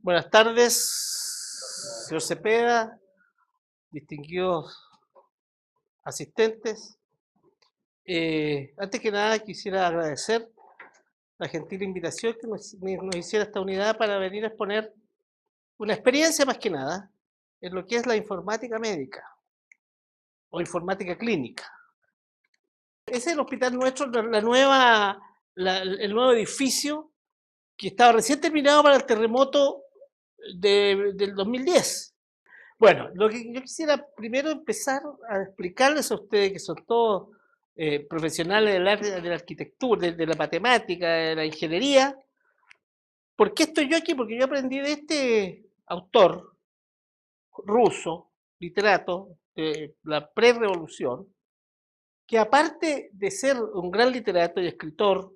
Buenas tardes, señor Cepeda, distinguidos asistentes. Antes que nada quisiera agradecer la gentil invitación que nos hiciera esta unidad para venir a exponer una experiencia más que nada en lo que es la informática médica o informática clínica. Ese es el hospital nuestro, el nuevo edificio que estaba recién terminado para el terremoto del 2010. Bueno, lo que yo quisiera primero empezar a explicarles a ustedes, que son todos profesionales del arte, de la arquitectura, de la matemática, de la ingeniería. ¿Por qué estoy yo aquí? Porque yo aprendí de este autor ruso, literato, de la pre-revolución, que aparte de ser un gran literato y escritor,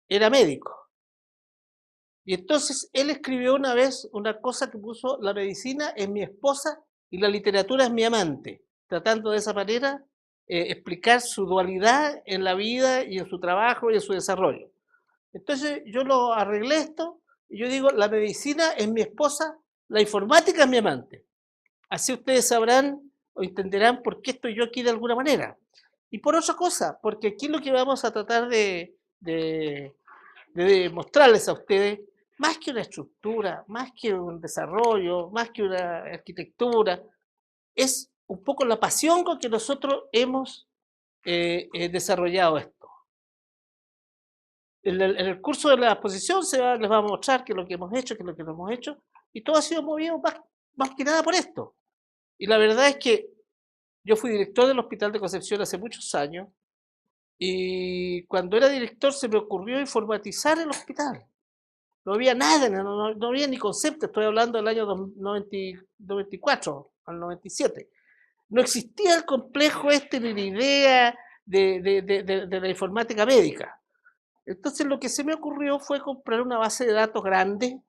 era médico. Y entonces él escribió una vez una cosa que puso: la medicina es mi esposa y la literatura es mi amante, tratando de esa manera explicar su dualidad en la vida y en su trabajo y en su desarrollo. Entonces yo lo arreglé esto y yo digo: la medicina es mi esposa, la informática es mi amante. Así ustedes sabrán o entenderán por qué estoy yo aquí de alguna manera. Y por otra cosa, porque aquí lo que vamos a tratar de mostrarles a ustedes, más que una estructura, más que un desarrollo, más que una arquitectura, es un poco la pasión con que nosotros hemos desarrollado esto. En el curso de la exposición les va a mostrar qué es lo que hemos hecho, qué es lo que no hemos hecho, y todo ha sido movido más que nada por esto. Y la verdad es que yo fui director del Hospital de Concepción hace muchos años, y cuando era director se me ocurrió informatizar el hospital. No había nada, no había ni concepto, estoy hablando del año 94 al 97. No existía el complejo ni la idea de la informática médica. Entonces lo que se me ocurrió fue comprar una base de datos grande,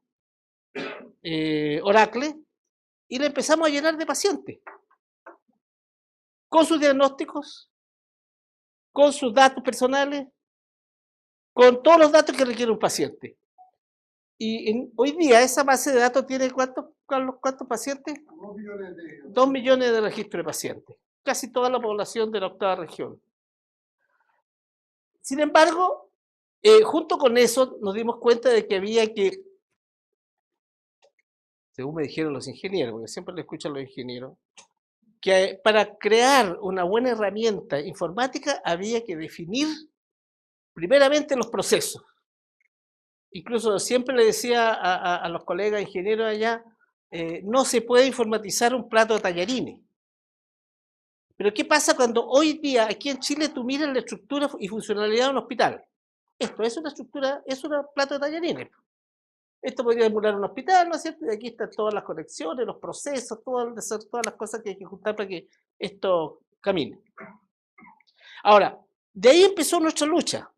Oracle, y la empezamos a llenar de pacientes, con sus diagnósticos, con sus datos personales, con todos los datos que requiere un paciente. Y hoy día esa base de datos tiene ¿cuántos pacientes? 2 millones de registros de pacientes, casi toda la población de la octava región. Sin embargo, junto con eso nos dimos cuenta de que había que, según me dijeron los ingenieros, porque siempre le escucho a los ingenieros, que para crear una buena herramienta informática había que definir primeramente los procesos. Incluso siempre le decía a los colegas ingenieros allá, no se puede informatizar un plato de tallarines. Pero ¿qué pasa cuando hoy día aquí en Chile tú miras la estructura y funcionalidad de un hospital? Esto es una estructura, es un plato de tallarines. Esto podría emular un hospital, ¿no es cierto? Y aquí están todas las conexiones, los procesos, todas las cosas que hay que juntar para que esto camine. Ahora, de ahí empezó nuestra lucha,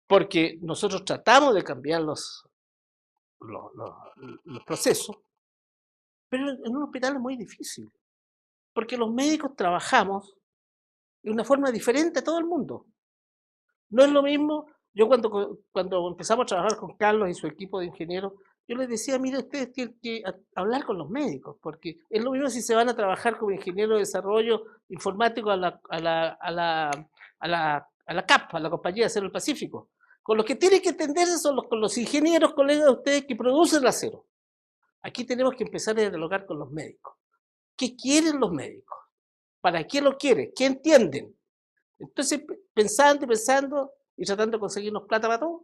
porque nosotros tratamos de cambiar los procesos, pero en un hospital es muy difícil, porque los médicos trabajamos de una forma diferente a todo el mundo. No es lo mismo, yo cuando empezamos a trabajar con Carlos y su equipo de ingenieros, yo les decía: mire, ustedes tienen que hablar con los médicos, porque es lo mismo si se van a trabajar como ingeniero de desarrollo informático a la CAP, a la Compañía de Acero del Pacífico. Con los que tienen que entenderse son con los ingenieros, colegas de ustedes, que producen el acero. Aquí tenemos que empezar a dialogar con los médicos. ¿Qué quieren los médicos? ¿Para qué lo quieren? ¿Qué entienden? Entonces, pensando y tratando de conseguirnos plata para todo,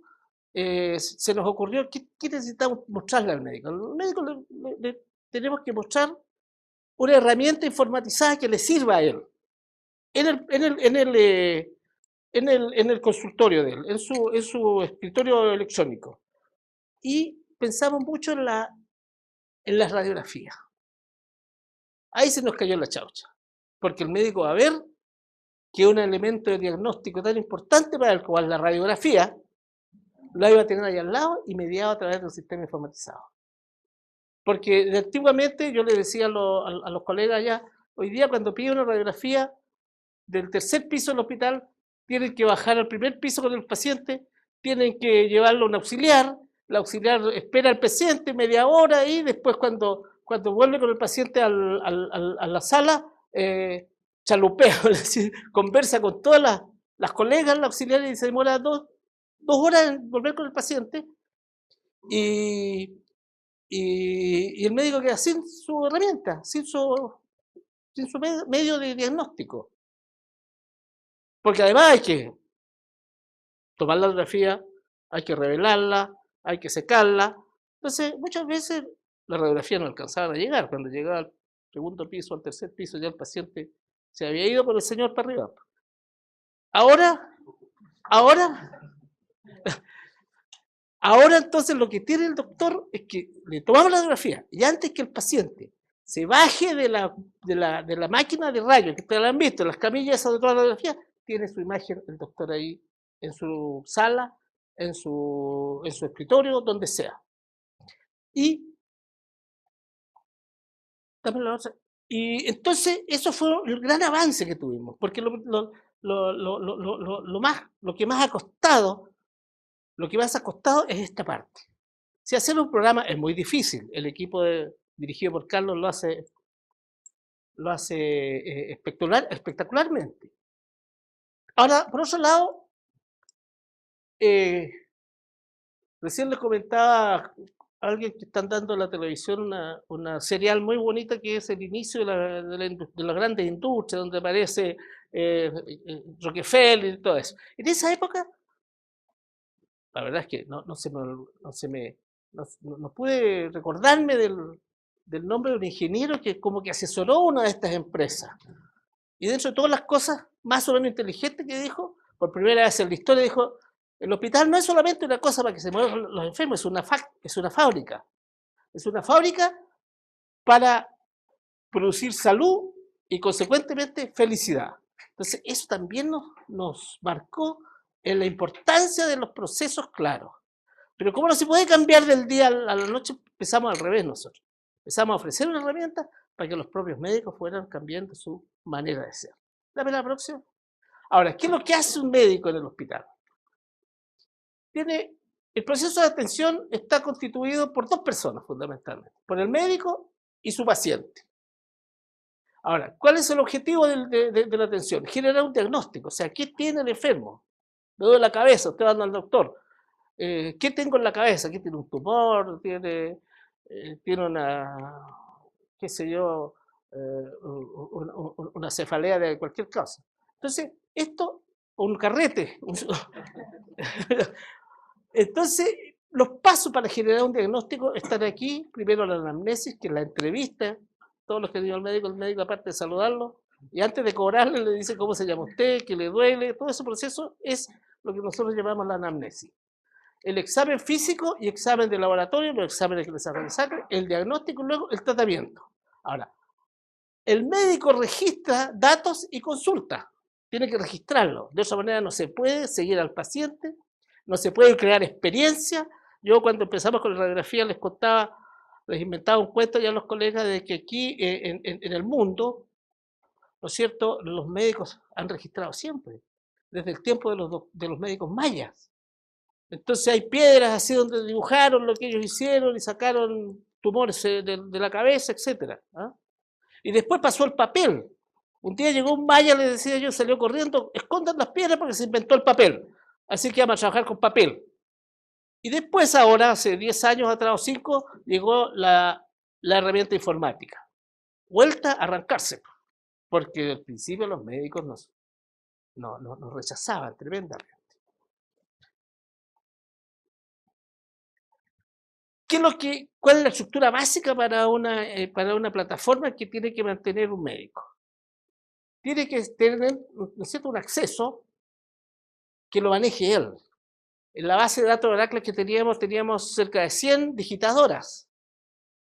se nos ocurrió: ¿qué necesitamos mostrarle al médico? Al médico le tenemos que mostrar una herramienta informatizada que le sirva a él en el consultorio de él, en su escritorio electrónico. Y pensamos mucho en las radiografías. Ahí se nos cayó la chaucha, porque el médico va a ver que un elemento de diagnóstico tan importante para el cual la radiografía la iba a tener ahí al lado y mediado a través de un sistema informatizado. Porque antiguamente yo le decía a los colegas allá, hoy día cuando pide una radiografía del tercer piso del hospital, tienen que bajar al primer piso con el paciente, tienen que llevarlo a un auxiliar, el auxiliar espera al paciente media hora y después cuando vuelve con el paciente a la sala, chalupea, es decir, conversa con todas las colegas, la auxiliar, y se demora dos horas en volver con el paciente y, y el médico queda sin su herramienta, sin su medio de diagnóstico. Porque además hay que tomar la radiografía, hay que revelarla, hay que secarla. Entonces, muchas veces la radiografía no alcanzaba a llegar. Cuando llegaba al segundo piso, al tercer piso, ya el paciente se había ido por el señor para arriba. Ahora entonces lo que tiene el doctor es que le tomamos la radiografía y antes que el paciente se baje de la máquina de rayos, que ustedes la han visto, las camillas de toda la radiografía, tiene su imagen el doctor ahí en su sala, en su escritorio, donde sea. Y entonces eso fue el gran avance que tuvimos, porque lo que más ha costado, es esta parte. Si hacer un programa es muy difícil, el equipo dirigido por Carlos lo hace espectacularmente. Ahora, por otro lado, recién les comentaba a alguien que están dando en la televisión una serial muy bonita que es el inicio de las grandes industrias, donde aparece Rockefeller y todo eso. En esa época, la verdad es que no pude recordarme del nombre de un ingeniero que como que asesoró una de estas empresas. Y dentro de todas las cosas más o menos inteligentes que dijo, por primera vez en la historia dijo, el hospital no es solamente una cosa para que se muevan los enfermos, es una fábrica. Es una fábrica para producir salud y consecuentemente felicidad. Entonces eso también nos marcó en la importancia de los procesos claros. Pero como no se puede cambiar del día a la noche, empezamos al revés nosotros. Empezamos a ofrecer una herramienta para que los propios médicos fueran cambiando su manera de ser. Dame la próxima. Ahora, ¿qué es lo que hace un médico en el hospital? El proceso de atención está constituido por dos personas fundamentalmente, por el médico y su paciente. Ahora, ¿cuál es el objetivo de la atención? Generar un diagnóstico, o sea, ¿qué tiene el enfermo? Me duele la cabeza, usted va al doctor. ¿Qué tengo en la cabeza? ¿Qué tiene un tumor? ¿Tiene una, qué sé yo, una cefalea de cualquier cosa? Entonces, un carrete. Entonces, los pasos para generar un diagnóstico están aquí. Primero la anamnesis, que es la entrevista. Todos los que han ido al médico, el médico aparte de saludarlo, y antes de cobrarle le dice cómo se llama usted, qué le duele. Todo ese proceso es lo que nosotros llamamos la anamnesis. El examen físico y examen de laboratorio, los exámenes que les hacen sangre, el diagnóstico y luego el tratamiento. Ahora, el médico registra datos y consulta. Tiene que registrarlo. De esa manera no se puede seguir al paciente, no se puede crear experiencia. Yo cuando empezamos con la radiografía les inventaba un cuento ya a los colegas de que aquí en el mundo, ¿no es cierto?, los médicos han registrado siempre, desde el tiempo de los médicos mayas. Entonces hay piedras así donde dibujaron lo que ellos hicieron y sacaron tumores de la cabeza, etc. Y después pasó el papel. Un día llegó un maya, le decía yo, salió corriendo, escondan las piedras porque se inventó el papel. Así que vamos a trabajar con papel. Y después ahora, hace 10 años atrás o 5, llegó la herramienta informática. Vuelta a arrancarse, porque al principio los médicos nos rechazaban tremendamente. ¿Cuál es la estructura básica para una plataforma que tiene que mantener un médico? Tiene que tener, ¿no es cierto?, un acceso que lo maneje él. En la base de datos de Oracle que teníamos cerca de 100 digitadoras.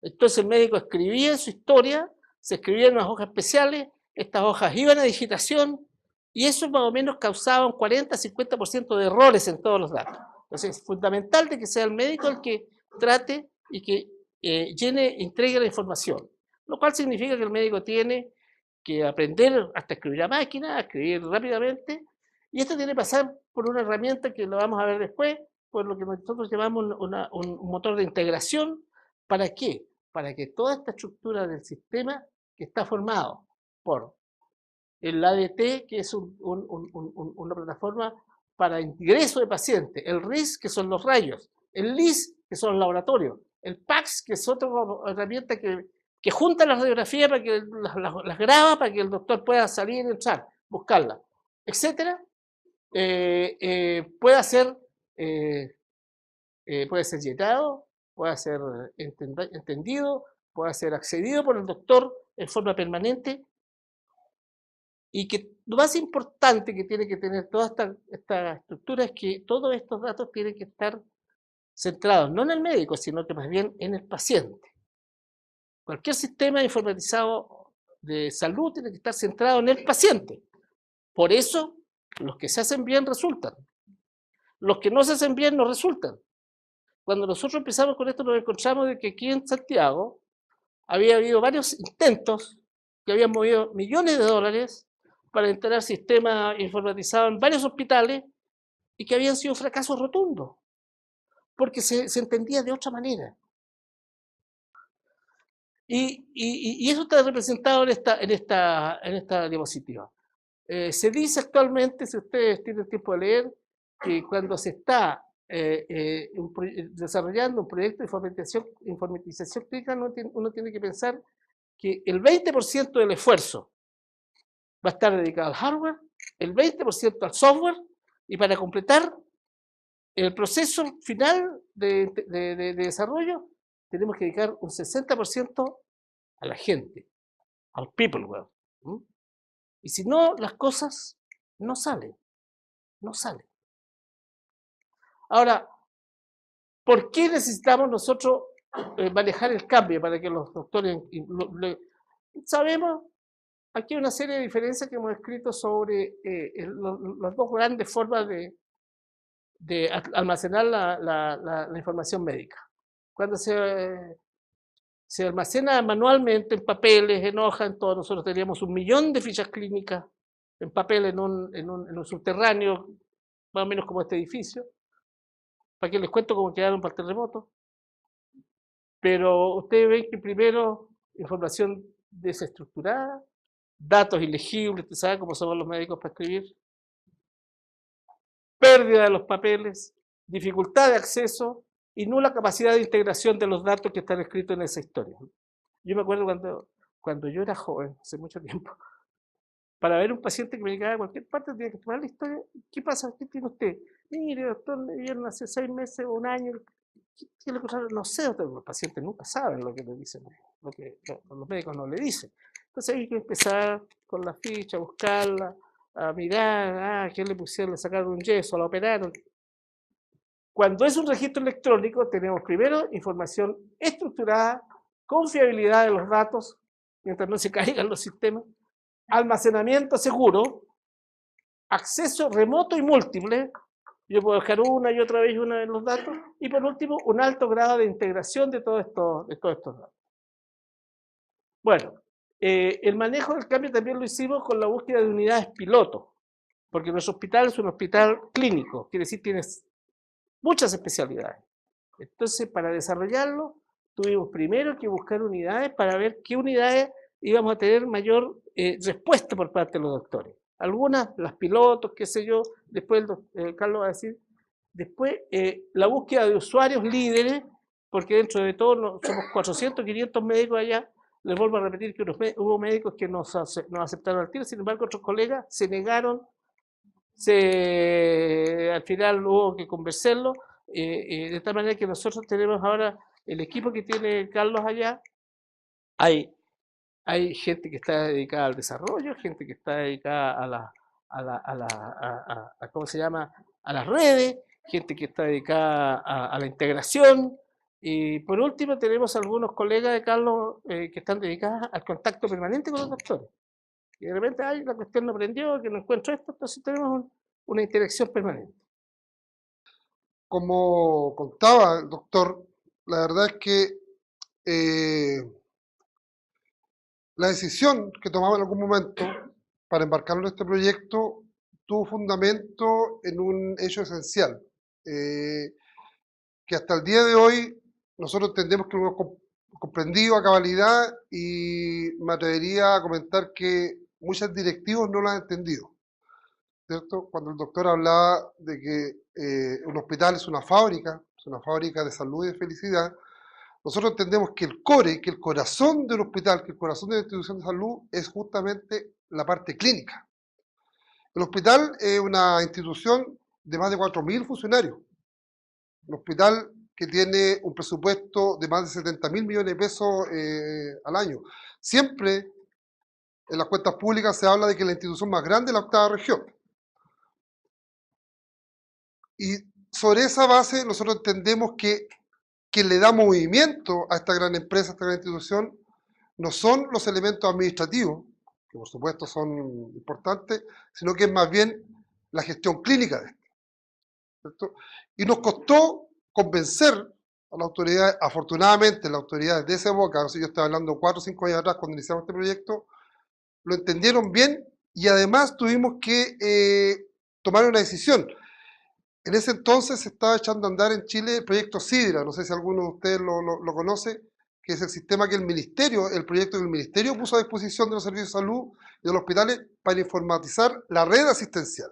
Entonces el médico escribía su historia, se escribían unas hojas especiales, estas hojas iban a digitación y eso más o menos causaba un 40-50% de errores en todos los datos. Entonces es fundamental de que sea el médico el que trate y que entregue la información, lo cual significa que el médico tiene que aprender hasta escribir a máquina, a escribir rápidamente, y esto tiene que pasar por una herramienta que lo vamos a ver después, por lo que nosotros llamamos un motor de integración. ¿Para qué? Para que toda esta estructura del sistema, que está formado por el ADT, que es una plataforma para ingreso de pacientes, el RIS, que son los rayos, el LIS, que son los laboratorios, el PACS, que es otra herramienta que junta las radiografías para que las graba, para que el doctor pueda salir, entrar, buscarla, etcétera, pueda ser llenado, pueda ser entendido, pueda ser accedido por el doctor en forma permanente, y que lo más importante que tiene que tener toda esta estructura es que todos estos datos tienen que estar centrados no en el médico, sino que más bien en el paciente. Cualquier sistema informatizado de salud tiene que estar centrado en el paciente. Por eso, los que se hacen bien resultan. Los que no se hacen bien no resultan. Cuando nosotros empezamos con esto, nos encontramos de que aquí en Santiago había habido varios intentos que habían movido millones de dólares para instalar sistemas informatizados en varios hospitales y que habían sido fracasos rotundos, porque se entendía de otra manera. Y eso está representado en esta diapositiva. Se dice actualmente, si ustedes tienen tiempo de leer, que cuando se está desarrollando un proyecto de informatización clínica, uno tiene que pensar que el 20% del esfuerzo va a estar dedicado al hardware, el 20% al software, y para completar el proceso final de desarrollo, tenemos que dedicar un 60% a la gente, al people world. Y si no, las cosas no salen, no salen. Ahora, ¿por qué necesitamos nosotros manejar el cambio para que los doctores sabemos? Aquí hay una serie de diferencias que hemos escrito sobre las dos grandes formas de almacenar la información médica. Cuando se almacena manualmente en papeles, en hojas, en todo, nosotros teníamos 1 millón de fichas clínicas en papel en un subterráneo, más o menos como este edificio. ¿Para qué les cuento cómo quedaron para el terremoto? Pero ustedes ven que primero, información desestructurada, datos ilegibles, usted sabe cómo somos los médicos para escribir, pérdida de los papeles, dificultad de acceso y nula capacidad de integración de los datos que están escritos en esa historia. Yo me acuerdo cuando yo era joven, hace mucho tiempo, para ver un paciente que me llegaba a cualquier parte, tenía que tomar la historia. ¿Qué pasa? ¿Qué tiene usted? Mire, doctor, le dieron hace 6 meses o un año. ¿Qué le pasaron? No sé, doctor, los pacientes nunca saben lo que le dicen, lo que los médicos no le dicen. Entonces hay que empezar con la ficha, a buscarla, a mirar, ¿qué le pusieron? Le sacaron un yeso, la operaron. Cuando es un registro electrónico, tenemos primero información estructurada, confiabilidad de los datos, mientras no se caigan los sistemas, almacenamiento seguro, acceso remoto y múltiple. Yo puedo dejar una y otra vez los datos. Y por último, un alto grado de integración de todos estos datos. Bueno, el manejo del cambio también lo hicimos con la búsqueda de unidades piloto, porque nuestro hospital es un hospital clínico, quiere decir tienes muchas especialidades. Entonces, para desarrollarlo, tuvimos primero que buscar unidades para ver qué unidades íbamos a tener mayor respuesta por parte de los doctores. Algunas, las pilotos, qué sé yo, después Carlos va a decir. Después, la búsqueda de usuarios líderes, porque dentro de todo somos 400, 500 médicos allá. Les vuelvo a repetir que hubo médicos que nos aceptaron al tiro, sin embargo, otros colegas se negaron, al final hubo que convencerlo, de tal manera que nosotros tenemos ahora el equipo que tiene Carlos allá. Hay gente que está dedicada al desarrollo, gente que está dedicada ¿cómo se llama? A las redes, gente que está dedicada a la integración. Y por último tenemos algunos colegas de Carlos que están dedicados al contacto permanente con los doctores. Y de repente, la cuestión no prendió, que no encuentro esto, entonces tenemos una interacción permanente. Como contaba el doctor, la verdad es que la decisión que tomaba en algún momento para embarcarlo en este proyecto tuvo fundamento en un hecho esencial. que hasta el día de hoy nosotros entendemos que lo hemos comprendido a cabalidad y me atrevería a comentar que muchos directivos no lo han entendido, ¿cierto? Cuando el doctor hablaba de que un hospital es una fábrica de salud y de felicidad, nosotros entendemos que el core, que el corazón del hospital, que el corazón de la institución de salud es justamente la parte clínica. El hospital es una institución de más de 4.000 funcionarios, un hospital que tiene un presupuesto de más de 70.000 millones de pesos al año. Siempre en las cuentas públicas se habla de que es la institución más grande de la octava región. Y sobre esa base nosotros entendemos que quien le da movimiento a esta gran empresa, a esta gran institución, no son los elementos administrativos, que por supuesto son importantes, sino que es más bien la gestión clínica de esto, ¿cierto? Y nos costó convencer a la autoridad, afortunadamente las autoridades de esa época, yo estaba hablando 4 o 5 años atrás cuando iniciamos este proyecto, lo entendieron bien y además tuvimos que tomar una decisión. En ese entonces se estaba echando a andar en Chile el proyecto Sidra, no sé si alguno de ustedes lo conoce, que es el sistema que el proyecto que el Ministerio puso a disposición de los servicios de salud y de los hospitales para informatizar la red asistencial,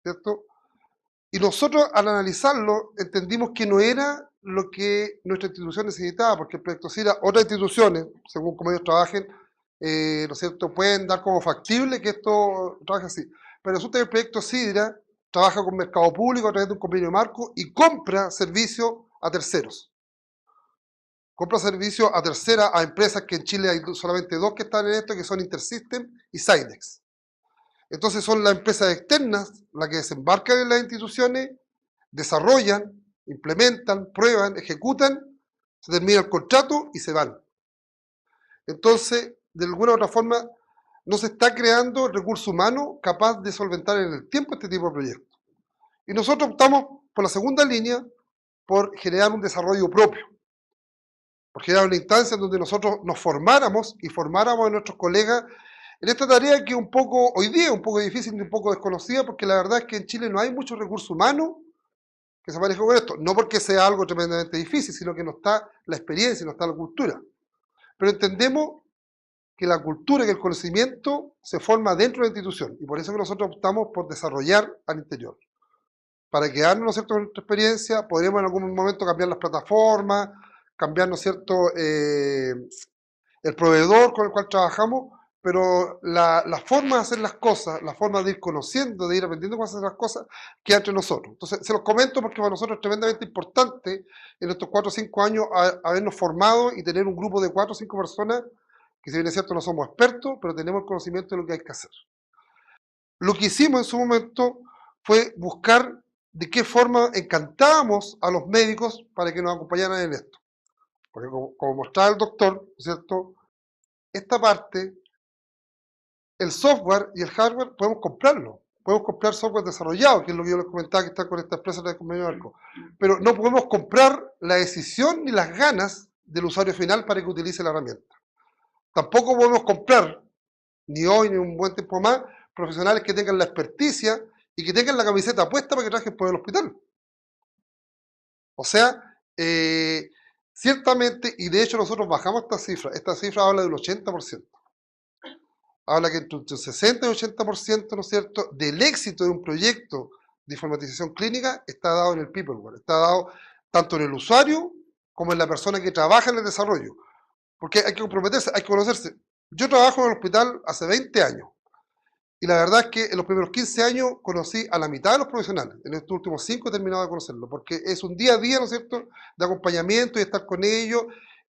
¿cierto? Y nosotros al analizarlo entendimos que no era lo que nuestra institución necesitaba, porque el proyecto Sidra, otras instituciones, según como ellos trabajen, ¿no es cierto?, pueden dar como factible que esto trabaje así. Pero resulta que el proyecto Sidra trabaja con mercado público a través de un convenio marco y compra servicios a terceros. Compra servicios a terceras, a empresas que en Chile hay solamente dos que están en esto, que son Intersystem y Synex. Entonces son las empresas externas las que desembarcan en las instituciones, desarrollan, implementan, prueban, ejecutan, se termina el contrato y se van. Entonces, de alguna u otra forma, no se está creando el recurso humano capaz de solventar en el tiempo este tipo de proyectos. Y nosotros optamos por la segunda línea, por generar un desarrollo propio, por generar una instancia en donde nosotros nos formáramos y formáramos a nuestros colegas en esta tarea que un poco, hoy día es un poco difícil y un poco desconocida, porque la verdad es que en Chile no hay mucho recurso humano que se maneje con esto, no porque sea algo tremendamente difícil, sino que no está la experiencia, no está la cultura. Pero entendemos que la cultura y que el conocimiento se forma dentro de la institución, y por eso que nosotros optamos por desarrollar al interior. Para quedarnos, ¿no es cierto?, con nuestra experiencia, podríamos en algún momento cambiar las plataformas, cambiar, ¿no es cierto?, el proveedor con el cual trabajamos, pero la forma de hacer las cosas, la forma de ir conociendo, de ir aprendiendo cómo hacer las cosas, queda entre nosotros. Entonces, se los comento porque para nosotros es tremendamente importante en estos 4 o 5 años habernos formado y tener un grupo de 4 o 5 personas que, si bien es cierto, no somos expertos, pero tenemos el conocimiento de lo que hay que hacer. Lo que hicimos en su momento fue buscar de qué forma encantábamos a los médicos para que nos acompañaran en esto. Porque como mostraba el doctor, ¿cierto?, esta parte, el software y el hardware podemos comprarlo. Podemos comprar software desarrollado, que es lo que yo les comentaba que está con esta empresa de convenio marco. Pero no podemos comprar la decisión ni las ganas del usuario final para que utilice la herramienta. Tampoco podemos comprar, ni hoy ni un buen tiempo más, profesionales que tengan la experticia y que tengan la camiseta puesta para que trabajen por el hospital. O sea, ciertamente, y de hecho nosotros bajamos esta cifra habla del 80%. Habla que entre un 60 y 80%, ¿no es cierto?, del éxito de un proyecto de informatización clínica está dado en el peopleware, está dado tanto en el usuario como en la persona que trabaja en el desarrollo. Porque hay que comprometerse, hay que conocerse. Yo trabajo en el hospital hace 20 años. Y la verdad es que en los primeros 15 años conocí a la mitad de los profesionales. En estos últimos 5 he terminado de conocerlos, porque es un día a día, ¿no es cierto?, de acompañamiento y de estar con ellos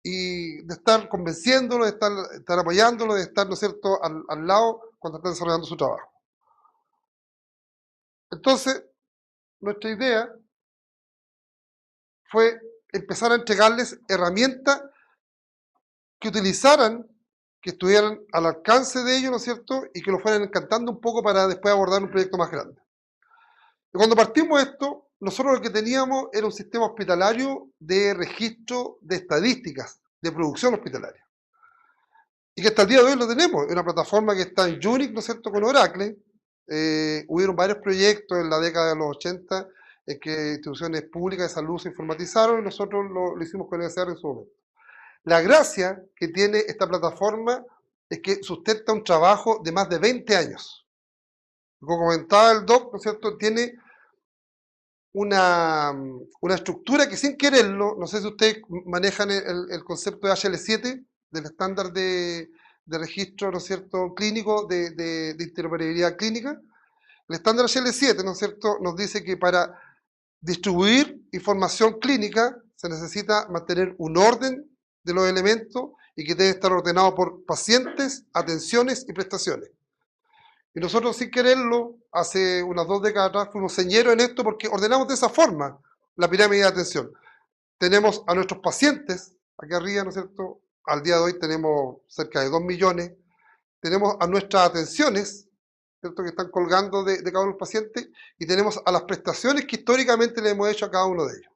y de estar convenciéndolos, de estar apoyándolos, de estar, ¿no es cierto?, al lado cuando están desarrollando su trabajo. Entonces, nuestra idea fue empezar a entregarles herramientas que utilizaran, que estuvieran al alcance de ellos, ¿no es cierto?, y que lo fueran encantando un poco para después abordar un proyecto más grande. Y cuando partimos esto, nosotros lo que teníamos era un sistema hospitalario de registro de estadísticas, de producción hospitalaria. Y que hasta el día de hoy lo tenemos, es una plataforma que está en Unix, ¿no es cierto?, con Oracle. Hubieron varios proyectos en la década de los 80 en que instituciones públicas de salud se informatizaron y nosotros lo hicimos con el SR en su momento. La gracia que tiene esta plataforma es que sustenta un trabajo de más de 20 años. Como comentaba el doc, ¿no es cierto?, tiene una estructura que sin quererlo, no sé si ustedes manejan el concepto de HL7, del estándar de registro, ¿no es cierto?, clínico, de interoperabilidad clínica. El estándar HL7, ¿no es cierto?, nos dice que para distribuir información clínica se necesita mantener un orden de los elementos y que debe estar ordenado por pacientes, atenciones y prestaciones. Y nosotros sin quererlo, hace unas 2 décadas atrás, fuimos señeros en esto porque ordenamos de esa forma la pirámide de atención. Tenemos a nuestros pacientes, aquí arriba, ¿no es cierto? Al día de hoy tenemos cerca de 2 millones. Tenemos a nuestras atenciones, ¿cierto?, que están colgando de cada uno de los pacientes, y tenemos a las prestaciones que históricamente le hemos hecho a cada uno de ellos.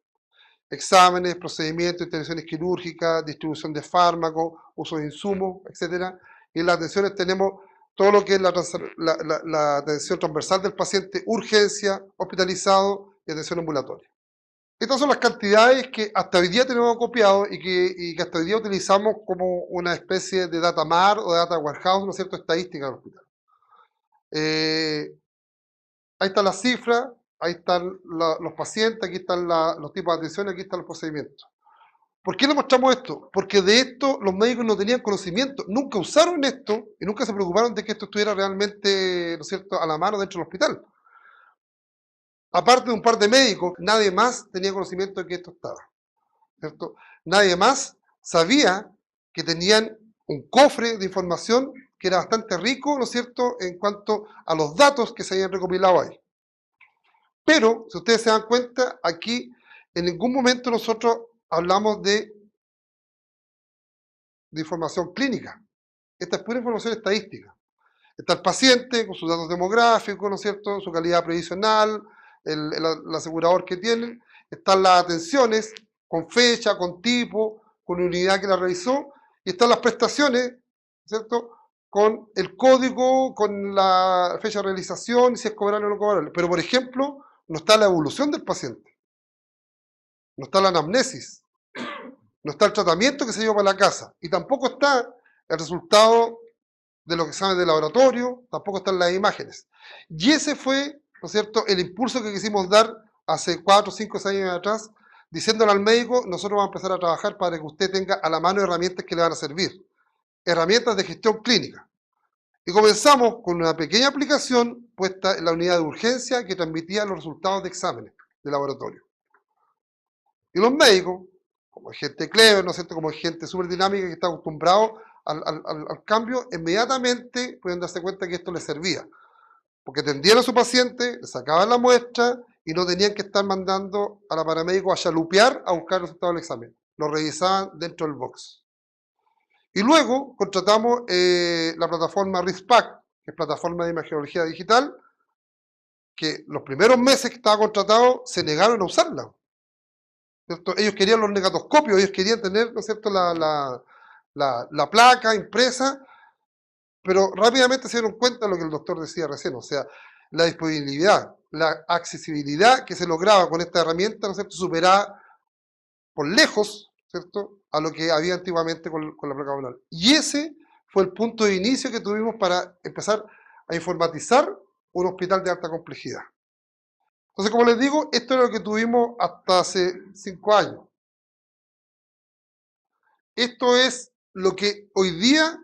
Exámenes, procedimientos, intervenciones quirúrgicas, distribución de fármacos, uso de insumos, etc. Y en las atenciones tenemos todo lo que es la atención transversal del paciente, urgencia, hospitalizado y atención ambulatoria. Estas son las cantidades que hasta hoy día tenemos copiado y que hasta hoy día utilizamos como una especie de data mart o de data warehouse, ¿no es cierto?, estadística del hospital. Ahí están las cifras, ahí están los pacientes, aquí están los tipos de atención, aquí están los procedimientos. ¿Por qué le mostramos esto? Porque de esto los médicos no tenían conocimiento, nunca usaron esto y nunca se preocuparon de que esto estuviera realmente, ¿no es cierto?, a la mano dentro del hospital. Aparte de un par de médicos, nadie más tenía conocimiento de que esto estaba, ¿cierto? Nadie más sabía que tenían un cofre de información que era bastante rico, ¿no es cierto?, en cuanto a los datos que se habían recopilado ahí. Pero, si ustedes se dan cuenta, aquí en ningún momento nosotros hablamos de información clínica. Esta es pura información estadística. Está el paciente con sus datos demográficos, ¿no es cierto?, su calidad previsional, el asegurador que tienen. Están las atenciones con fecha, con tipo, con unidad que la realizó. Y están las prestaciones, ¿no es cierto?, con el código, con la fecha de realización, y si es cobrable o no cobrable. Pero, por ejemplo, no está la evolución del paciente, no está la anamnesis, no está el tratamiento que se lleva para la casa, y tampoco está el resultado de los exámenes de laboratorio, tampoco están las imágenes. Y ese fue, ¿no es cierto?, el impulso que quisimos dar hace 4, 5, 6 años atrás, diciéndole al médico, nosotros vamos a empezar a trabajar para que usted tenga a la mano herramientas que le van a servir, herramientas de gestión clínica. Y comenzamos con una pequeña aplicación puesta en la unidad de urgencia que transmitía los resultados de exámenes de laboratorio. Y los médicos, como gente clever, ¿no es cierto?, como gente súper dinámica que está acostumbrado al cambio, inmediatamente pueden darse cuenta que esto les servía. Porque atendían a su paciente, le sacaban la muestra y no tenían que estar mandando a la paramédico a chalupear a buscar el resultado del examen. Lo revisaban dentro del box. Y luego contratamos la plataforma RISPAC, que es plataforma de imagenología digital, que los primeros meses que estaba contratado se negaron a usarla, ¿cierto? Ellos querían los negatoscopios, ellos querían tener, ¿no es cierto?, la placa impresa, pero rápidamente se dieron cuenta de lo que el doctor decía recién, o sea, la disponibilidad, la accesibilidad que se lograba con esta herramienta, ¿no es cierto?, superaba por lejos, ¿cierto?, a lo que había antiguamente con la placa manual. Y ese fue el punto de inicio que tuvimos para empezar a informatizar un hospital de alta complejidad. Entonces, como les digo, esto era lo que tuvimos hasta hace 5 años. Esto es lo que hoy día,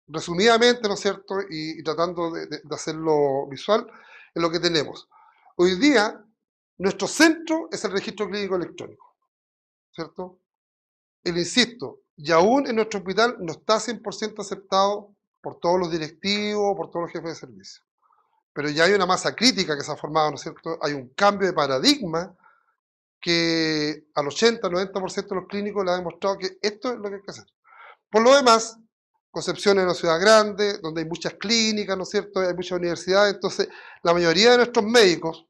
resumidamente, ¿no es cierto?, y tratando de hacerlo visual, es lo que tenemos. Hoy día, nuestro centro es el registro clínico electrónico, ¿cierto? Insisto, y aún en nuestro hospital no está 100% aceptado por todos los directivos, por todos los jefes de servicio. Pero ya hay una masa crítica que se ha formado, ¿no es cierto? Hay un cambio de paradigma que al 80-90% de los clínicos le ha demostrado que esto es lo que hay que hacer. Por lo demás, Concepción es una ciudad grande, donde hay muchas clínicas, ¿no es cierto? Hay muchas universidades, entonces la mayoría de nuestros médicos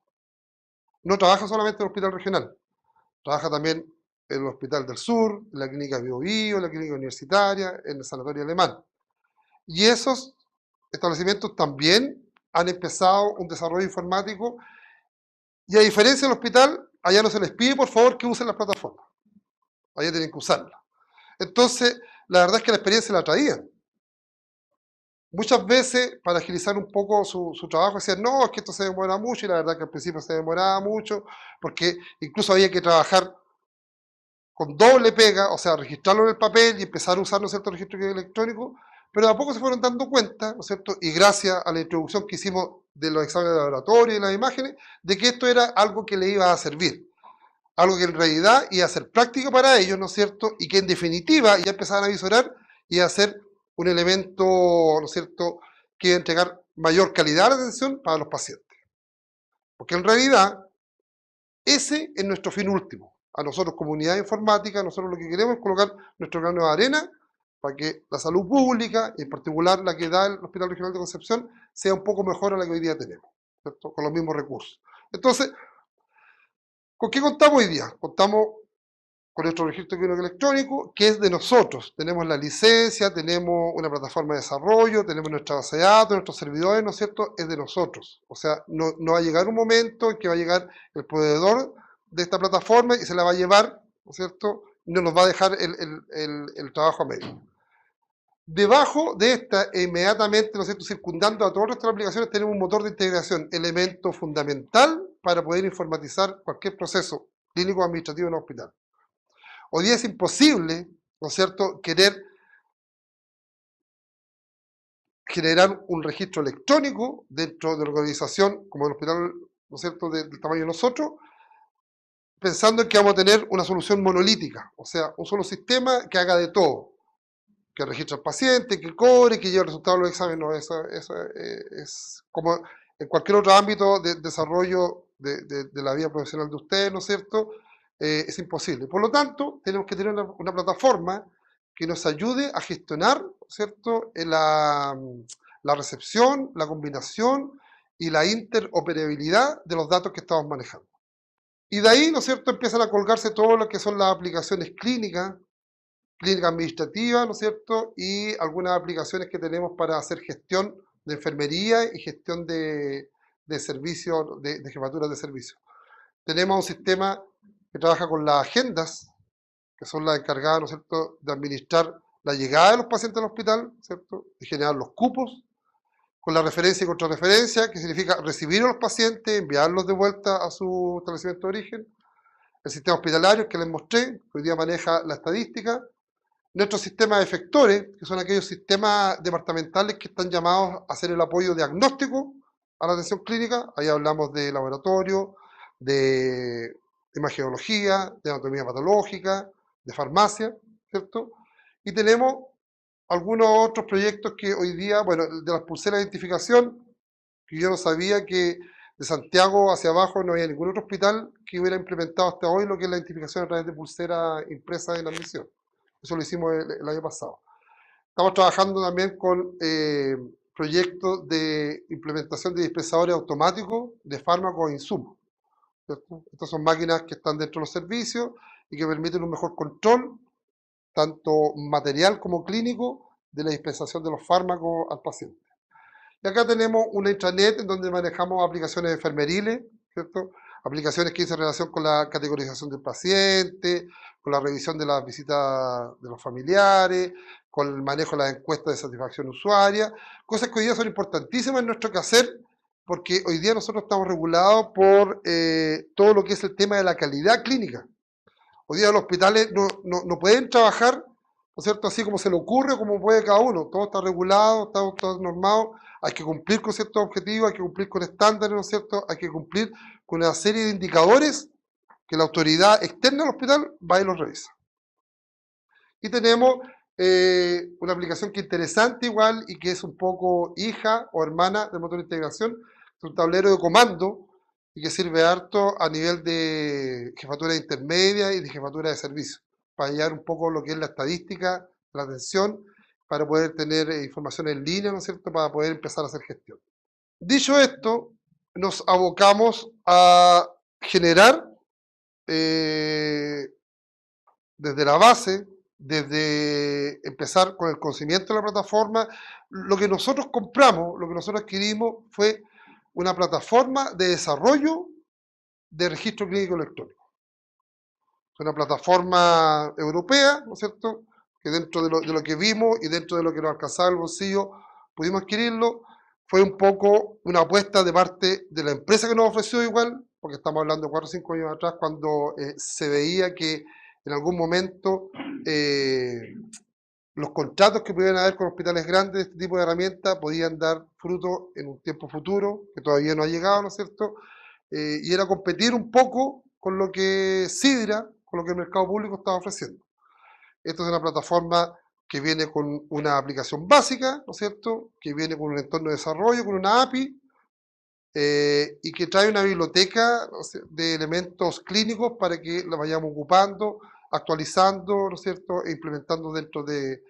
no trabaja solamente en el hospital regional, trabaja también en el Hospital del Sur, en la Clínica Bio Bio, en la Clínica Universitaria, en el Sanatorio Alemán. Y esos establecimientos también han empezado un desarrollo informático Y a diferencia del hospital, allá no se les pide por favor que usen las plataformas. Allá tienen que usarlas. Entonces, la verdad es que la experiencia la traían. Muchas veces, para agilizar un poco su trabajo, decían, no, es que esto se demora mucho, y la verdad que al principio se demoraba mucho, porque incluso había que trabajar con doble pega, o sea, registrarlo en el papel y empezar a usar, ¿no es cierto?, el registro electrónico, pero de a poco se fueron dando cuenta, ¿no es cierto?, y gracias a la introducción que hicimos de los exámenes de laboratorio y las imágenes, de que esto era algo que le iba a servir, algo que en realidad iba a ser práctico para ellos, ¿no es cierto?, y que en definitiva ya empezaban a visorar y a ser un elemento, ¿no es cierto?, que iba a entregar mayor calidad de atención para los pacientes. Porque en realidad ese es nuestro fin último. A nosotros, comunidad informática, nosotros lo que queremos es colocar nuestro grano de arena para que la salud pública, en particular la que da el Hospital Regional de Concepción, sea un poco mejor a la que hoy día tenemos, ¿cierto?, con los mismos recursos. Entonces, ¿con qué contamos hoy día? Contamos con nuestro registro clínico electrónico, que es de nosotros. Tenemos la licencia, tenemos una plataforma de desarrollo, tenemos nuestra base de datos, nuestros servidores, ¿no es cierto? Es de nosotros. O sea, no va a llegar un momento en que va a llegar el proveedor de esta plataforma y se la va a llevar, ¿no es cierto? No nos va a dejar el trabajo a medio. Debajo de esta, inmediatamente, ¿no es cierto?, circundando a todas nuestras aplicaciones, tenemos un motor de integración, elemento fundamental para poder informatizar cualquier proceso clínico o administrativo en el hospital. Hoy día es imposible, ¿no es cierto?, querer generar un registro electrónico dentro de la organización como el hospital, ¿no es cierto?, del tamaño de nosotros, pensando en que vamos a tener una solución monolítica, o sea, un solo sistema que haga de todo, que registre al paciente, que cobre, que lleve el resultado de los exámenes. No, eso es como en cualquier otro ámbito de desarrollo de la vida profesional de ustedes, ¿no es cierto?, es imposible. Por lo tanto, tenemos que tener una plataforma que nos ayude a gestionar, ¿cierto?, la recepción, la combinación y la interoperabilidad de los datos que estamos manejando. Y de ahí, ¿no es cierto?, empiezan a colgarse todo lo que son las aplicaciones clínica administrativa, ¿no es cierto?, y algunas aplicaciones que tenemos para hacer gestión de enfermería y gestión de servicios, de jefaturas de servicio. Tenemos un sistema que trabaja con las agendas, que son las encargadas, ¿no es cierto?, de administrar la llegada de los pacientes al hospital, ¿cierto?, de generar los cupos, con la referencia y contrarreferencia, que significa recibir a los pacientes, enviarlos de vuelta a su establecimiento de origen, el sistema hospitalario que les mostré, que hoy día maneja la estadística, nuestros sistemas de efectores, que son aquellos sistemas departamentales que están llamados a hacer el apoyo diagnóstico a la atención clínica. Ahí hablamos de laboratorio, de imagenología, de anatomía patológica, de farmacia, ¿cierto? Y tenemos algunos otros proyectos que hoy día, bueno, de las pulseras de identificación, que yo no sabía que de Santiago hacia abajo no había ningún otro hospital que hubiera implementado hasta hoy lo que es la identificación a través de pulseras impresas en la admisión. Eso lo hicimos el año pasado. Estamos trabajando también con proyectos de implementación de dispensadores automáticos de fármacos e insumos, ¿cierto? Estas son máquinas que están dentro de los servicios y que permiten un mejor control, tanto material como clínico, de la dispensación de los fármacos al paciente. Y acá tenemos una intranet en donde manejamos aplicaciones enfermeriles, ¿cierto?, aplicaciones que dicen relación con la categorización del paciente, con la revisión de las visitas de los familiares, con el manejo de las encuestas de satisfacción usuaria, cosas que hoy día son importantísimas en nuestro quehacer, porque hoy día nosotros estamos regulados por todo lo que es el tema de la calidad clínica. Hoy día los hospitales no pueden trabajar, ¿no es cierto?, así como se le ocurre, como puede cada uno. Todo está regulado, está todo normado, hay que cumplir con ciertos objetivos, hay que cumplir con estándares, ¿no es cierto?, hay que cumplir con una serie de indicadores que la autoridad externa al hospital va y los revisa. Y tenemos una aplicación que es interesante igual y que es un poco hija o hermana del motor de integración, es un tablero de comando y que sirve harto a nivel de jefatura intermedia y de jefatura de servicio, para hallar un poco lo que es la estadística, la atención, para poder tener información en línea, ¿no es cierto?, para poder empezar a hacer gestión. Dicho esto, nos abocamos a generar desde la base, desde empezar con el conocimiento de la plataforma. Lo que nosotros compramos, lo que nosotros adquirimos fue una plataforma de desarrollo de registro clínico electrónico. Es una plataforma europea, ¿no es cierto?, que dentro de lo que vimos y dentro de lo que nos alcanzaba el bolsillo pudimos adquirirlo. Fue un poco una apuesta de parte de la empresa que nos ofreció igual, porque estamos hablando de 4 o 5 años atrás, cuando se veía que en algún momento los contratos que pudieran haber con hospitales grandes de este tipo de herramientas podían dar fruto en un tiempo futuro, que todavía no ha llegado, ¿no es cierto? Y era competir un poco con lo que Sidra, con lo que el mercado público estaba ofreciendo. Esto es una plataforma que viene con una aplicación básica, ¿no es cierto?, que viene con un entorno de desarrollo, con una API, y que trae una biblioteca, ¿no es cierto?, de elementos clínicos para que la vayamos ocupando, actualizando, ¿no es cierto?, e implementando dentro de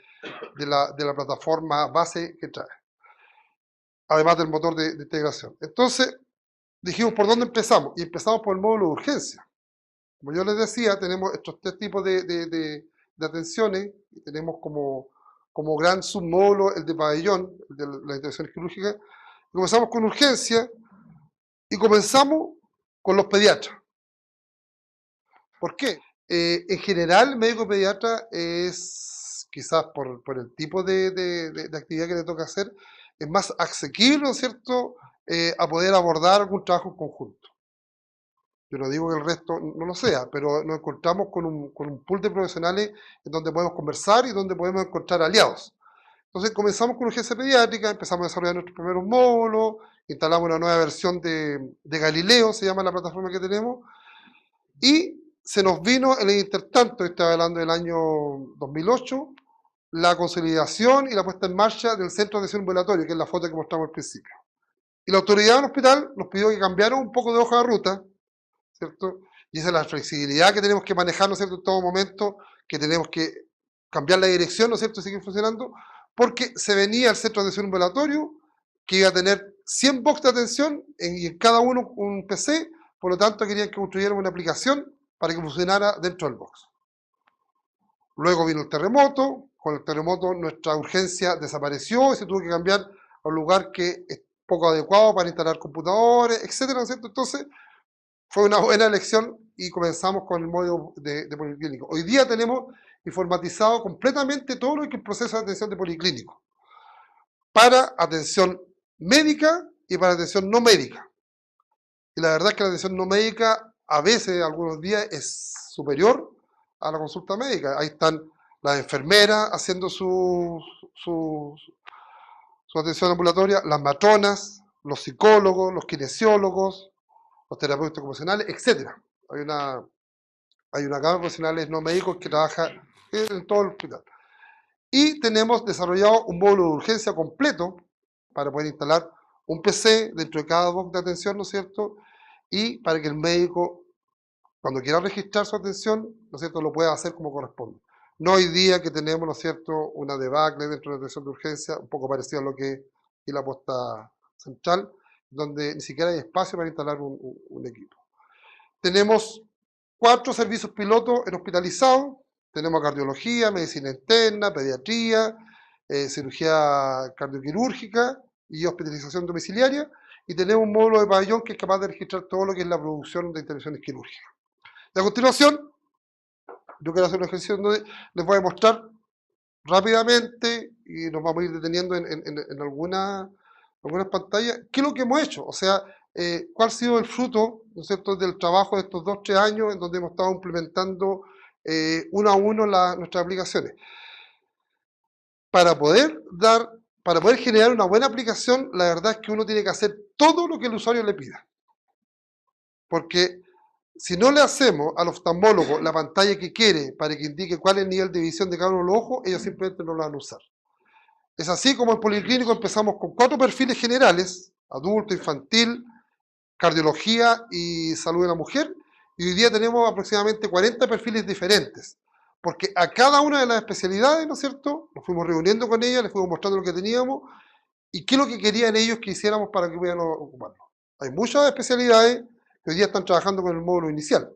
la plataforma base que trae, además del motor de integración. Entonces, dijimos, ¿por dónde empezamos? Y empezamos por el módulo de urgencia. Como yo les decía, tenemos estos 3 tipos de atenciones, y tenemos como gran submódulo el de pabellón, el de la intervención quirúrgica. Comenzamos con urgencia y comenzamos con los pediatras. ¿Por qué? En general, el médico pediatra es, quizás por el tipo de actividad que le toca hacer, es más asequible, ¿no es cierto?, a poder abordar algún trabajo en conjunto. Yo no digo que el resto no lo sea, pero nos encontramos con un pool de profesionales en donde podemos conversar y donde podemos encontrar aliados. Entonces comenzamos con urgencia pediátrica, empezamos a desarrollar nuestros primeros módulos, instalamos una nueva versión de Galileo, se llama la plataforma que tenemos, y se nos vino en el intertanto, estoy hablando del año 2008, la consolidación y la puesta en marcha del centro de atención ambulatorio, que es la foto que mostramos al principio. Y la autoridad del hospital nos pidió que cambiáramos un poco de hoja de ruta, ¿cierto? Y esa es la flexibilidad que tenemos que manejar, ¿no es cierto?, en todo momento, que tenemos que cambiar la dirección, ¿no es cierto?, y seguir funcionando, porque se venía el centro de atención ambulatorio, que iba a tener 100 box de atención y en cada uno un PC, por lo tanto querían que construyéramos una aplicación para que funcionara dentro del box. Luego vino el terremoto, con el terremoto nuestra urgencia desapareció y se tuvo que cambiar a un lugar que es poco adecuado para instalar computadores, etcétera, ¿no es cierto? Entonces, fue una buena elección y comenzamos con el módulo de policlínico. Hoy día tenemos informatizado completamente todo lo que es el proceso de atención de policlínico, para atención médica y para atención no médica. Y la verdad es que la atención no médica a veces, algunos días, es superior a la consulta médica. Ahí están las enfermeras haciendo su atención ambulatoria, las matronas, los psicólogos, los kinesiólogos, los terapeutas ocupacionales, etc. Hay una gama de profesionales no médicos que trabaja en todo el hospital. Y tenemos desarrollado un módulo de urgencia completo para poder instalar un PC dentro de cada box de atención, ¿no es cierto? Y para que el médico, cuando quiera registrar su atención, ¿no es cierto?, lo pueda hacer como corresponde. No hoy día que tenemos, ¿no es cierto?, una debacle dentro de la atención de urgencia, un poco parecido a lo que es la posta central, donde ni siquiera hay espacio para instalar un equipo. Tenemos 4 servicios pilotos en hospitalizados. Tenemos cardiología, medicina interna, pediatría, cirugía cardioquirúrgica y hospitalización domiciliaria. Y tenemos un módulo de pabellón que es capaz de registrar todo lo que es la producción de intervenciones quirúrgicas. Y a continuación, yo quiero hacer un ejercicio donde les voy a mostrar rápidamente, y nos vamos a ir deteniendo en algunas pantallas, qué es lo que hemos hecho. O sea, cuál ha sido el fruto, ¿no es cierto?, del trabajo de estos 2 o 3 años en donde hemos estado implementando uno a uno nuestras aplicaciones. Para poder generar una buena aplicación, la verdad es que uno tiene que hacer todo lo que el usuario le pida. Porque si no le hacemos al oftalmólogo la pantalla que quiere para que indique cuál es el nivel de visión de cada uno de los ojos, ellos simplemente no lo van a usar. Es así como en policlínico empezamos con 4 perfiles generales: adulto, infantil, cardiología y salud de la mujer, y hoy día tenemos aproximadamente 40 perfiles diferentes, porque a cada una de las especialidades, ¿no es cierto?, nos fuimos reuniendo con ellas, les fuimos mostrando lo que teníamos y qué es lo que querían ellos que hiciéramos para que pudieran ocuparlo. Hay muchas especialidades que hoy día están trabajando con el módulo inicial,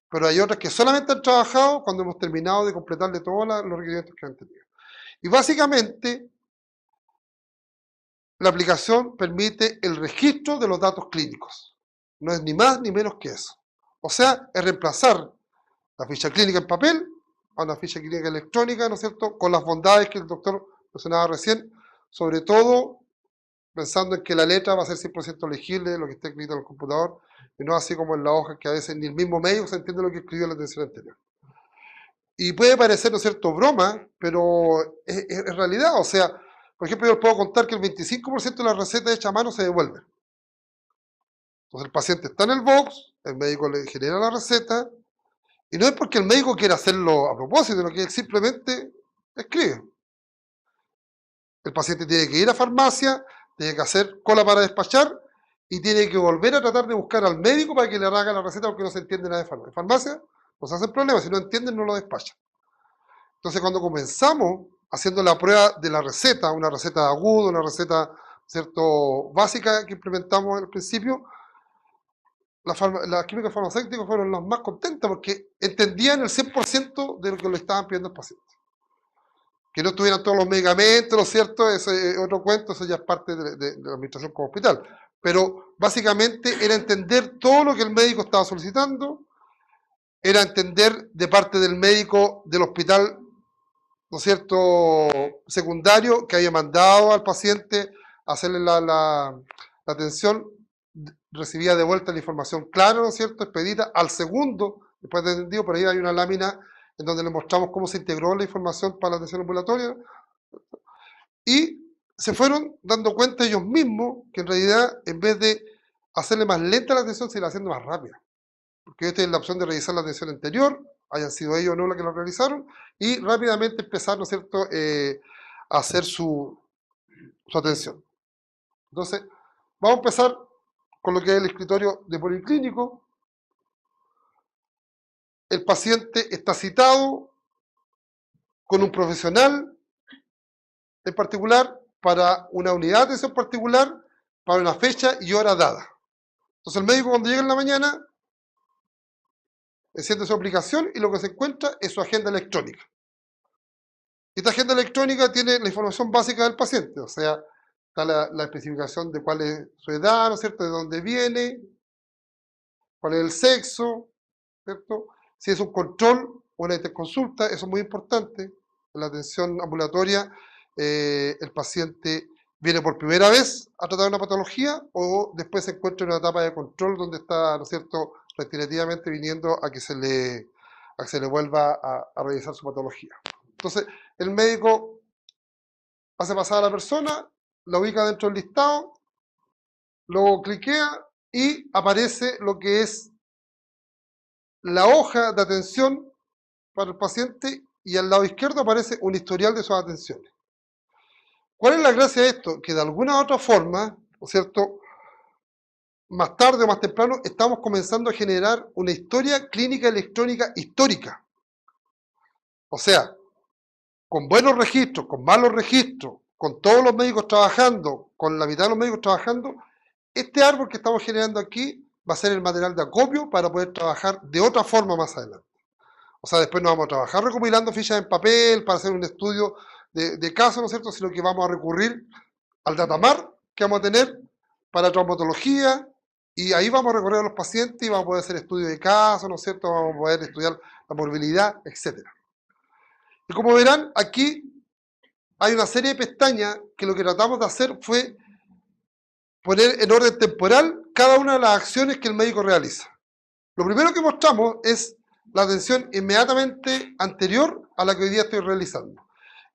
pero hay otras que solamente han trabajado cuando hemos terminado de completarle todos los requerimientos que han tenido. Y básicamente, la aplicación permite el registro de los datos clínicos. No es ni más ni menos que eso. O sea, es reemplazar la ficha clínica en papel a una ficha clínica electrónica, ¿no es cierto?, con las bondades que el doctor mencionaba recién, sobre todo pensando en que la letra va a ser 100% legible, lo que está escrito en el computador, y no así como en la hoja que a veces ni el mismo médico se entiende lo que escribió en la atención anterior. Y puede parecer, ¿no es cierto?, broma, pero es realidad. O sea, por ejemplo, yo les puedo contar que el 25% de las recetas hechas a mano se devuelven. Entonces el paciente está en el box, el médico le genera la receta, y no es porque el médico quiera hacerlo a propósito, sino que él simplemente escribe. El paciente tiene que ir a farmacia, tiene que hacer cola para despachar, y tiene que volver a tratar de buscar al médico para que le haga la receta porque no se entiende nada de farmacia. En farmacia no se hacen problemas, si no entienden no lo despachan. Entonces cuando comenzamos haciendo la prueba de la receta, una receta de agudo, una receta, ¿cierto?, básica que implementamos al principio, las químicas farmacéuticas fueron las más contentas porque entendían el 100% de lo que le estaban pidiendo al paciente. Que no tuvieran todos los medicamentos, ¿no es cierto? Ese es otro cuento, eso ya es parte de la administración como hospital. Pero básicamente era entender todo lo que el médico estaba solicitando, era entender de parte del médico del hospital, ¿no es cierto?, secundario, que había mandado al paciente a hacerle la atención, recibía de vuelta la información clara, ¿no es cierto?, expedita al segundo, después de entendido, por ahí hay una lámina en donde le mostramos cómo se integró la información para la atención ambulatoria, y se fueron dando cuenta ellos mismos que en realidad, en vez de hacerle más lenta la atención, se iba haciendo más rápida. Porque ellos tienen la opción de revisar la atención anterior, hayan sido ellos o no los que lo realizaron, y rápidamente empezar, ¿no es cierto?, a hacer su atención. Entonces, vamos a empezar con lo que es el escritorio de policlínico. El paciente está citado con un profesional en particular para una unidad de atención particular para una fecha y hora dada. Entonces el médico cuando llega en la mañana enciende su aplicación y lo que se encuentra es su agenda electrónica. Y esta agenda electrónica tiene la información básica del paciente, o sea, está la especificación de cuál es su edad, ¿no es cierto?, de dónde viene, cuál es el sexo, ¿cierto? Si es un control o una interconsulta, eso es muy importante. En la atención ambulatoria, el paciente viene por primera vez a tratar una patología o después se encuentra en una etapa de control donde está, ¿no es cierto?, reiterativamente viniendo a que se le vuelva a revisar su patología. Entonces, el médico hace pasar a la persona, la ubica dentro del listado, luego cliquea y aparece lo que es la hoja de atención para el paciente y al lado izquierdo aparece un historial de sus atenciones. ¿Cuál es la gracia de esto? Que de alguna u otra forma, ¿no es cierto?, más tarde o más temprano estamos comenzando a generar una historia clínica electrónica histórica. O sea, con buenos registros, con malos registros, con todos los médicos trabajando, con la mitad de los médicos trabajando, este árbol que estamos generando aquí va a ser el material de acopio para poder trabajar de otra forma más adelante. O sea, después no vamos a trabajar recopilando fichas en papel para hacer un estudio de caso, ¿no es cierto?, sino que vamos a recurrir al datamar que vamos a tener para traumatología y ahí vamos a recorrer a los pacientes y vamos a poder hacer estudios de caso, ¿no es cierto?, vamos a poder estudiar la morbilidad, etc. Y como verán, aquí hay una serie de pestañas que lo que tratamos de hacer fue poner en orden temporal cada una de las acciones que el médico realiza. Lo primero que mostramos es la atención inmediatamente anterior a la que hoy día estoy realizando.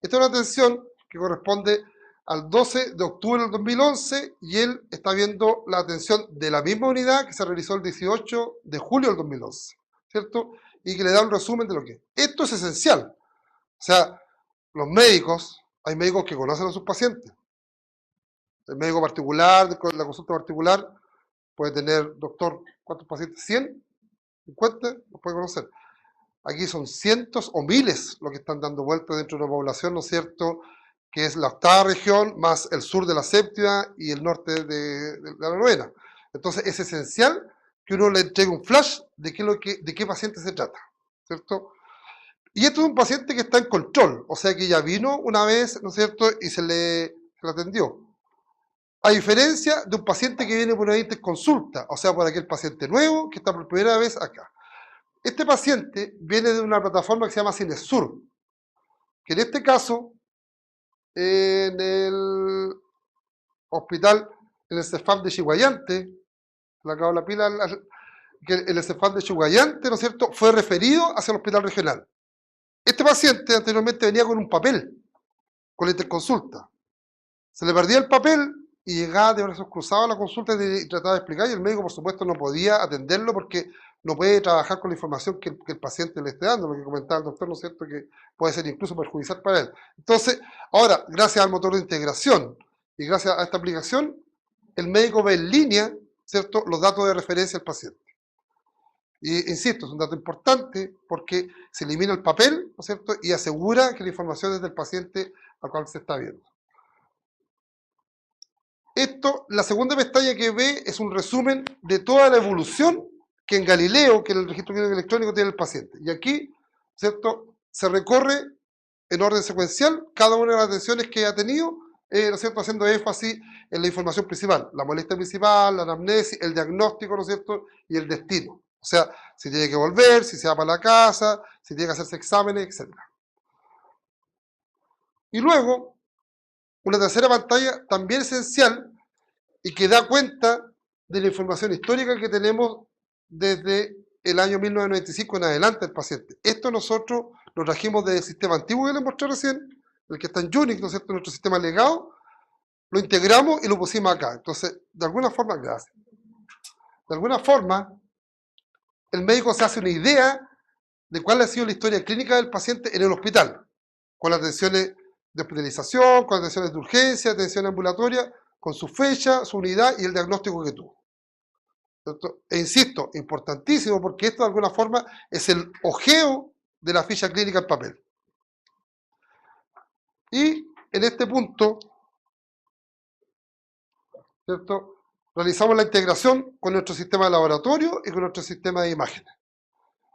Esta es una atención que corresponde al 12 de octubre del 2011 y él está viendo la atención de la misma unidad que se realizó el 18 de julio del 2011, ¿cierto? Y que le da un resumen de lo que es. Esto es esencial. O sea, los médicos, hay médicos que conocen a sus pacientes. El médico particular, la consulta particular, puede tener, doctor, ¿cuántos pacientes? ¿100? ¿50? Los puede conocer. Aquí son cientos o miles los que están dando vueltas dentro de una población, ¿no es cierto?, que es la octava región, más el sur de la séptima y el norte de la novena. Entonces es esencial que uno le entregue un flash de qué paciente se trata, ¿cierto? Y esto es un paciente que está en control, o sea que ya vino una vez, ¿no es cierto?, y se le atendió. A diferencia de un paciente que viene por una interconsulta, o sea, por aquel paciente nuevo que está por primera vez acá. Este paciente viene de una plataforma que se llama Cinesur, que en este caso, en el hospital, en el CEFAM de Chiguayante, le acabo la pila, que el CEFAM de Chiguayante, ¿no es cierto?, fue referido hacia el hospital regional. Este paciente anteriormente venía con un papel, con la interconsulta. Se le perdía el papel y llegaba de brazos cruzados a la consulta y trataba de explicar, y el médico, por supuesto, no podía atenderlo porque no puede trabajar con la información que el paciente le esté dando, lo que comentaba el doctor, ¿no es cierto?, que puede ser incluso perjudicial para él. Entonces, ahora, gracias al motor de integración y gracias a esta aplicación, el médico ve en línea, ¿cierto?, los datos de referencia del paciente. Y insisto, es un dato importante porque se elimina el papel, ¿no es cierto?, y asegura que la información es del paciente al cual se está viendo. Esto, la segunda pestaña que ve es un resumen de toda la evolución que en Galileo, que es el registro clínico electrónico, tiene el paciente. Y aquí, ¿cierto?, se recorre en orden secuencial cada una de las atenciones que ha tenido, ¿no es cierto?, haciendo énfasis en la información principal, la molestia principal, la anamnesis, el diagnóstico, ¿no es cierto?, y el destino. O sea, si tiene que volver, si se va para la casa, si tiene que hacerse exámenes, etc. Y luego, una tercera pantalla también esencial y que da cuenta de la información histórica que tenemos desde el año 1995 en adelante del paciente. Esto nosotros lo trajimos del sistema antiguo que les mostré recién, el que está en Unix, ¿no es cierto?, nuestro sistema legado, lo integramos y lo pusimos acá. Entonces, de alguna forma, gracias. De alguna forma, el médico se hace una idea de cuál ha sido la historia clínica del paciente en el hospital, con las atenciones de hospitalización, con las atenciones de urgencia, atención ambulatoria, con su fecha, su unidad y el diagnóstico que tuvo. ¿Cierto? E insisto, importantísimo porque esto de alguna forma es el ojeo de la ficha clínica en papel. Y en este punto, ¿cierto?, realizamos la integración con nuestro sistema de laboratorio y con nuestro sistema de imágenes.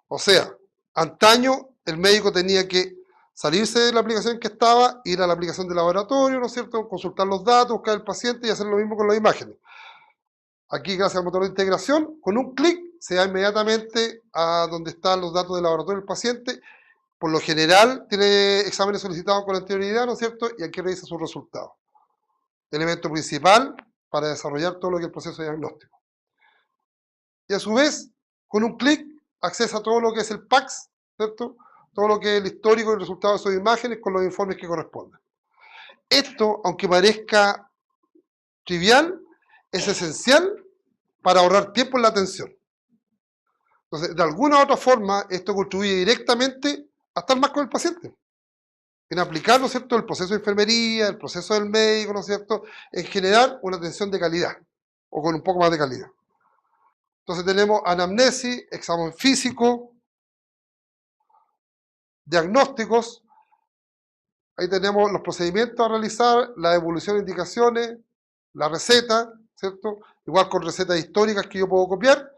O sea, antaño el médico tenía que salirse de la aplicación que estaba, ir a la aplicación de laboratorio, ¿no es cierto?, consultar los datos, buscar el paciente y hacer lo mismo con las imágenes. Aquí, gracias al motor de integración, con un clic se va inmediatamente a donde están los datos del laboratorio del paciente. Por lo general, tiene exámenes solicitados con anterioridad, ¿no es cierto?, y aquí revisa sus resultados. Elemento principal para desarrollar todo lo que es el proceso de diagnóstico. Y a su vez, con un clic, accesa a todo lo que es el PACS, ¿cierto?, todo lo que es el histórico y el resultado de sus imágenes con los informes que correspondan. Esto, aunque parezca trivial, es esencial para ahorrar tiempo en la atención. Entonces, de alguna u otra forma, esto contribuye directamente a estar más con el paciente, en aplicar, ¿no es cierto?, el proceso de enfermería, el proceso del médico, ¿no es cierto?, en generar una atención de calidad, o con un poco más de calidad. Entonces tenemos anamnesis, examen físico, diagnósticos, ahí tenemos los procedimientos a realizar, la evolución de indicaciones, la receta, ¿cierto?, igual con recetas históricas que yo puedo copiar,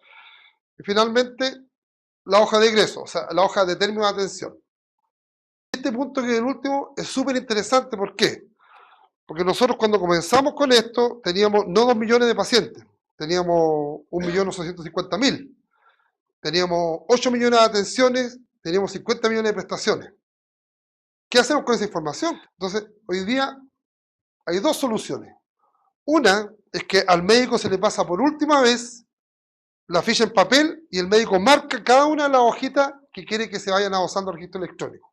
y finalmente la hoja de egreso, o sea, la hoja de término de atención. Este punto, que es el último, es súper interesante. ¿Por qué? Porque nosotros cuando comenzamos con esto teníamos no 2 millones de pacientes, teníamos 1.850.000, teníamos 8 millones de atenciones, teníamos 50 millones de prestaciones. ¿Qué hacemos con esa información? Entonces, hoy día hay dos soluciones. Una es que al médico se le pasa por última vez la ficha en papel y el médico marca cada una de las hojitas que quiere que se vayan adosando al registro electrónico.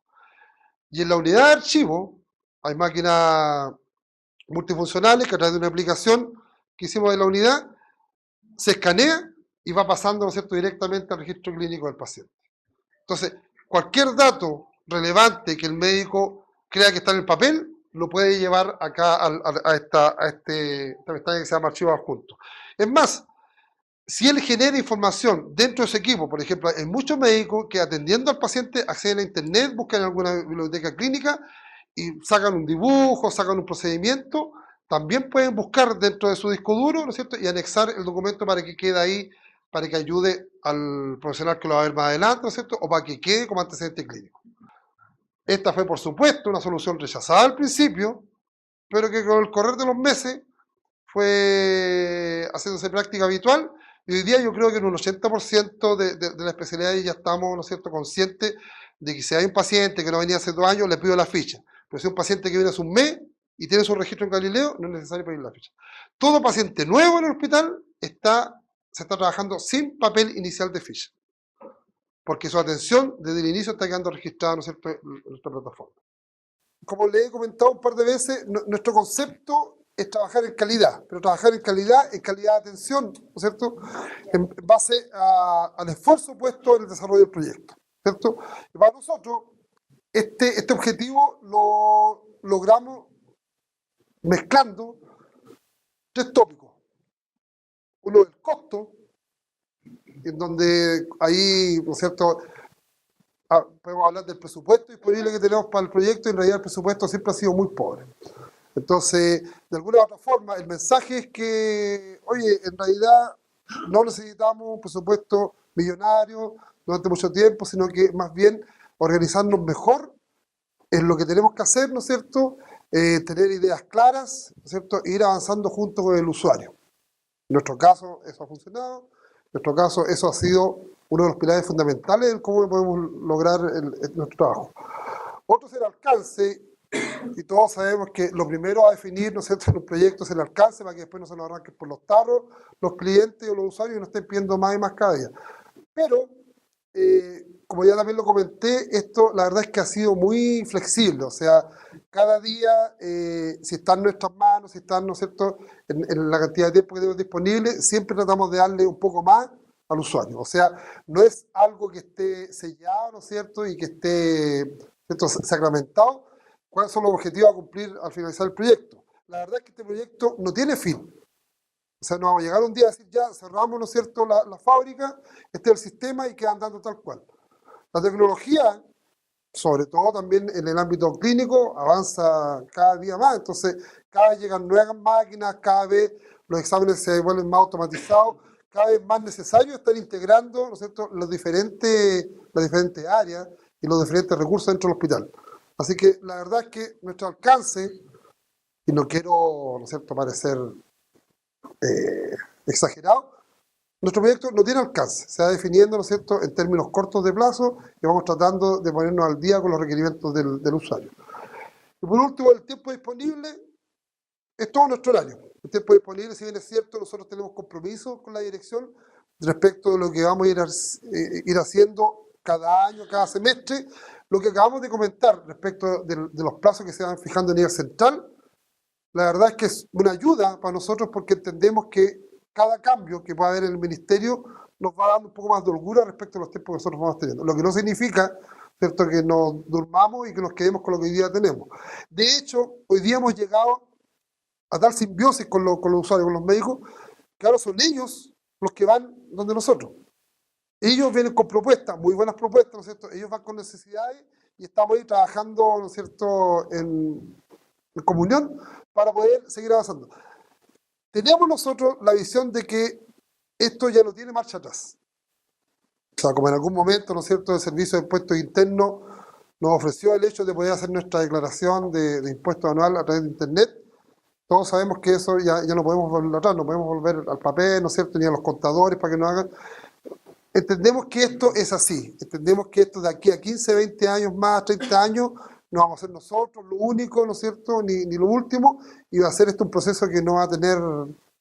Y en la unidad de archivo hay máquinas multifuncionales que a través de una aplicación que hicimos de la unidad se escanea y va pasando, ¿no es cierto?, directamente al registro clínico del paciente. Entonces, cualquier dato relevante que el médico crea que está en el papel, lo puede llevar acá a esta pestaña que se llama archivos adjuntos. Es más, si él genera información dentro de ese equipo, por ejemplo, hay muchos médicos que atendiendo al paciente acceden a internet, buscan en alguna biblioteca clínica y sacan un dibujo, sacan un procedimiento, también pueden buscar dentro de su disco duro, ¿no es cierto?, y anexar el documento para que quede ahí, para que ayude al profesional que lo va a ver más adelante, ¿no es cierto?, o para que quede como antecedente clínico. Esta fue, por supuesto, una solución rechazada al principio, pero que con el correr de los meses fue haciéndose práctica habitual, y hoy día yo creo que en un 80% de la especialidad ya estamos, ¿no es cierto?, conscientes de que si hay un paciente que no venía hace 2 años, le pido la ficha. Pero si es un paciente que viene hace un mes y tiene su registro en Galileo, no es necesario pedir la ficha. Todo paciente nuevo en el hospital se está trabajando sin papel inicial de ficha, porque su atención desde el inicio está quedando registrada, ¿no es cierto?, en nuestra plataforma. Como le he comentado un par de veces, nuestro concepto es trabajar en calidad, pero trabajar en calidad de atención, ¿no es cierto?, en base al esfuerzo puesto en el desarrollo del proyecto, ¿cierto? Y para nosotros, este objetivo lo logramos mezclando 3 tópicos. Uno, el costo, en donde ahí, ¿no es cierto?, podemos hablar del presupuesto disponible que tenemos para el proyecto, y en realidad el presupuesto siempre ha sido muy pobre. Entonces, de alguna u otra forma, el mensaje es que, oye, en realidad no necesitamos un presupuesto millonario durante mucho tiempo, sino que más bien organizarnos mejor en lo que tenemos que hacer, ¿no es cierto?, tener ideas claras, ¿no es cierto?, e ir avanzando junto con el usuario. En nuestro caso, eso ha funcionado. En nuestro caso, eso ha sido uno de los pilares fundamentales de cómo podemos lograr nuestro trabajo. Otro es el alcance, y todos sabemos que lo primero a definir, ¿no es cierto?, en un proyecto es el alcance, para que después no se nos arranquen por los tarros los clientes o los usuarios y nos estén pidiendo más y más cada día. Pero, como ya también lo comenté, esto la verdad es que ha sido muy flexible, o sea, cada día, si está en nuestras manos, si está, ¿no es cierto?, en la cantidad de tiempo que tenemos disponible, siempre tratamos de darle un poco más al usuario. O sea, no es algo que esté sellado, ¿no es cierto?, y que esté, ¿cierto?, sacramentado. ¿Cuáles son los objetivos a cumplir al finalizar el proyecto? La verdad es que este proyecto no tiene fin. O sea, no vamos a llegar un día a decir, ya, cerramos, ¿no es cierto?, la fábrica, este es el sistema y queda andando tal cual. La tecnología, sobre todo también en el ámbito clínico, avanza cada día más. Entonces, cada vez llegan nuevas máquinas, cada vez los exámenes se vuelven más automatizados, cada vez más necesario estar integrando, ¿no es cierto?, las diferentes áreas y los diferentes recursos dentro del hospital. Así que la verdad es que nuestro alcance, y no quiero, ¿no es cierto?, parecer exagerado, nuestro proyecto no tiene alcance, se va definiendo, ¿no es cierto?, en términos cortos de plazo, y vamos tratando de ponernos al día con los requerimientos del usuario. Y por último, el tiempo disponible es todo nuestro horario. El tiempo disponible, si bien es cierto, nosotros tenemos compromisos con la dirección respecto de lo que vamos a ir haciendo cada año, cada semestre. Lo que acabamos de comentar respecto de los plazos que se van fijando a nivel central, la verdad es que es una ayuda para nosotros, porque entendemos que cada cambio que pueda haber en el ministerio nos va dando un poco más de holgura respecto a los tiempos que nosotros vamos teniendo. Lo que no significa, ¿cierto?, que nos durmamos y que nos quedemos con lo que hoy día tenemos. De hecho, hoy día hemos llegado a tal simbiosis con los usuarios, con los médicos, que ahora son ellos los que van donde nosotros. Ellos vienen con propuestas, muy buenas propuestas, ¿no es cierto? Ellos van con necesidades y estamos ahí trabajando, ¿no es cierto?, en comunión para poder seguir avanzando. Tenemos nosotros la visión de que esto ya no tiene marcha atrás. O sea, como en algún momento, ¿no es cierto?, el Servicio de Impuestos Internos nos ofreció el hecho de poder hacer nuestra declaración de impuestos anual a través de Internet. Todos sabemos que eso ya no podemos volver atrás, no podemos volver al papel, ¿no es cierto?, ni a los contadores para que nos hagan. Entendemos que esto es así, entendemos que esto de aquí a 15, 20 años más, 30 años, no vamos a ser nosotros lo único, ¿no es cierto?, ni lo último, y va a ser esto un proceso que no va a tener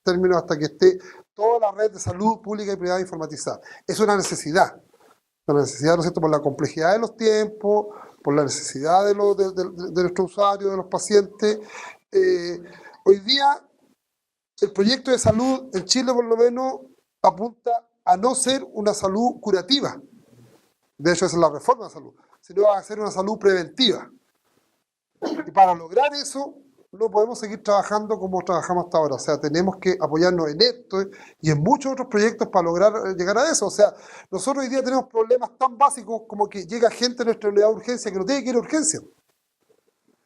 término hasta que esté toda la red de salud pública y privada informatizada. Es una necesidad, ¿no es cierto?, por la complejidad de los tiempos, por la necesidad de nuestros usuarios, de los pacientes. Hoy día, el proyecto de salud en Chile, por lo menos, apunta a no ser una salud curativa. De hecho, esa es la reforma de salud, sino a ser una salud preventiva. Y para lograr eso, no podemos seguir trabajando como trabajamos hasta ahora. O sea, tenemos que apoyarnos en esto y en muchos otros proyectos para lograr llegar a eso. O sea, nosotros hoy día tenemos problemas tan básicos como que llega gente a nuestra unidad de urgencia que no tiene que ir a urgencia.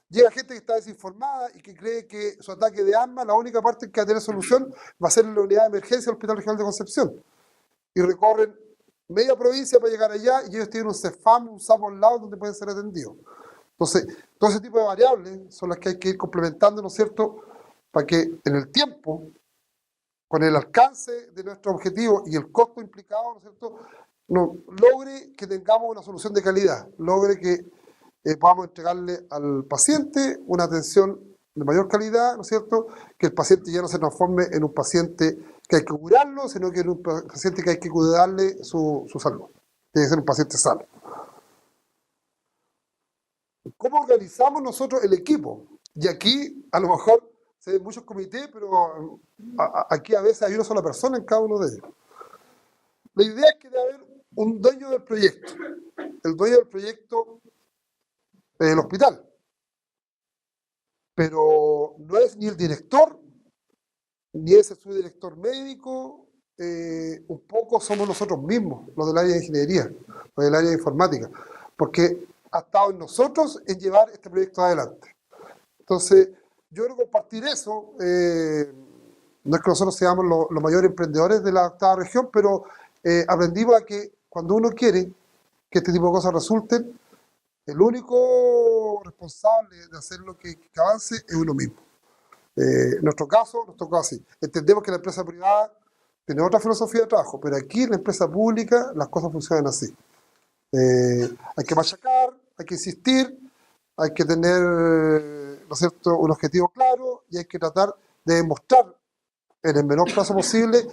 Llega gente que está desinformada y que cree que su ataque de asma, la única parte que va a tener solución va a ser en la unidad de emergencia del Hospital Regional de Concepción. Y recorren media provincia para llegar allá, y ellos tienen un CEFAM, un SAP al lado donde pueden ser atendidos. Entonces, todo ese tipo de variables son las que hay que ir complementando, ¿no es cierto?, para que en el tiempo, con el alcance de nuestro objetivo y el costo implicado, ¿no es cierto?, logre que tengamos una solución de calidad, logre que podamos entregarle al paciente una atención de mayor calidad, ¿no es cierto?, que el paciente ya no se transforme en un paciente que hay que curarlo, sino que en un paciente que hay que cuidarle su salud. Tiene que ser un paciente sano. ¿Cómo organizamos nosotros el equipo? Y aquí, a lo mejor, se ven muchos comités, pero aquí a veces hay una sola persona en cada uno de ellos. La idea es que debe haber un dueño del proyecto. El dueño del proyecto es el hospital. Pero no es ni el director, ni es el subdirector médico, un poco somos nosotros mismos, los del área de ingeniería, los del área de informática, porque ha estado en nosotros en llevar este proyecto adelante. Entonces, yo quiero compartir eso. No es que nosotros seamos los mayores emprendedores de la octava región, pero aprendimos a que cuando uno quiere que este tipo de cosas resulten, el único responsable de hacer lo que avance es uno mismo. En nuestro caso, nos tocó así. Entendemos que la empresa privada tiene otra filosofía de trabajo, pero aquí en la empresa pública las cosas funcionan así. Hay que machacar, hay que insistir, hay que tener, ¿no es cierto?, un objetivo claro y hay que tratar de demostrar en el menor plazo posible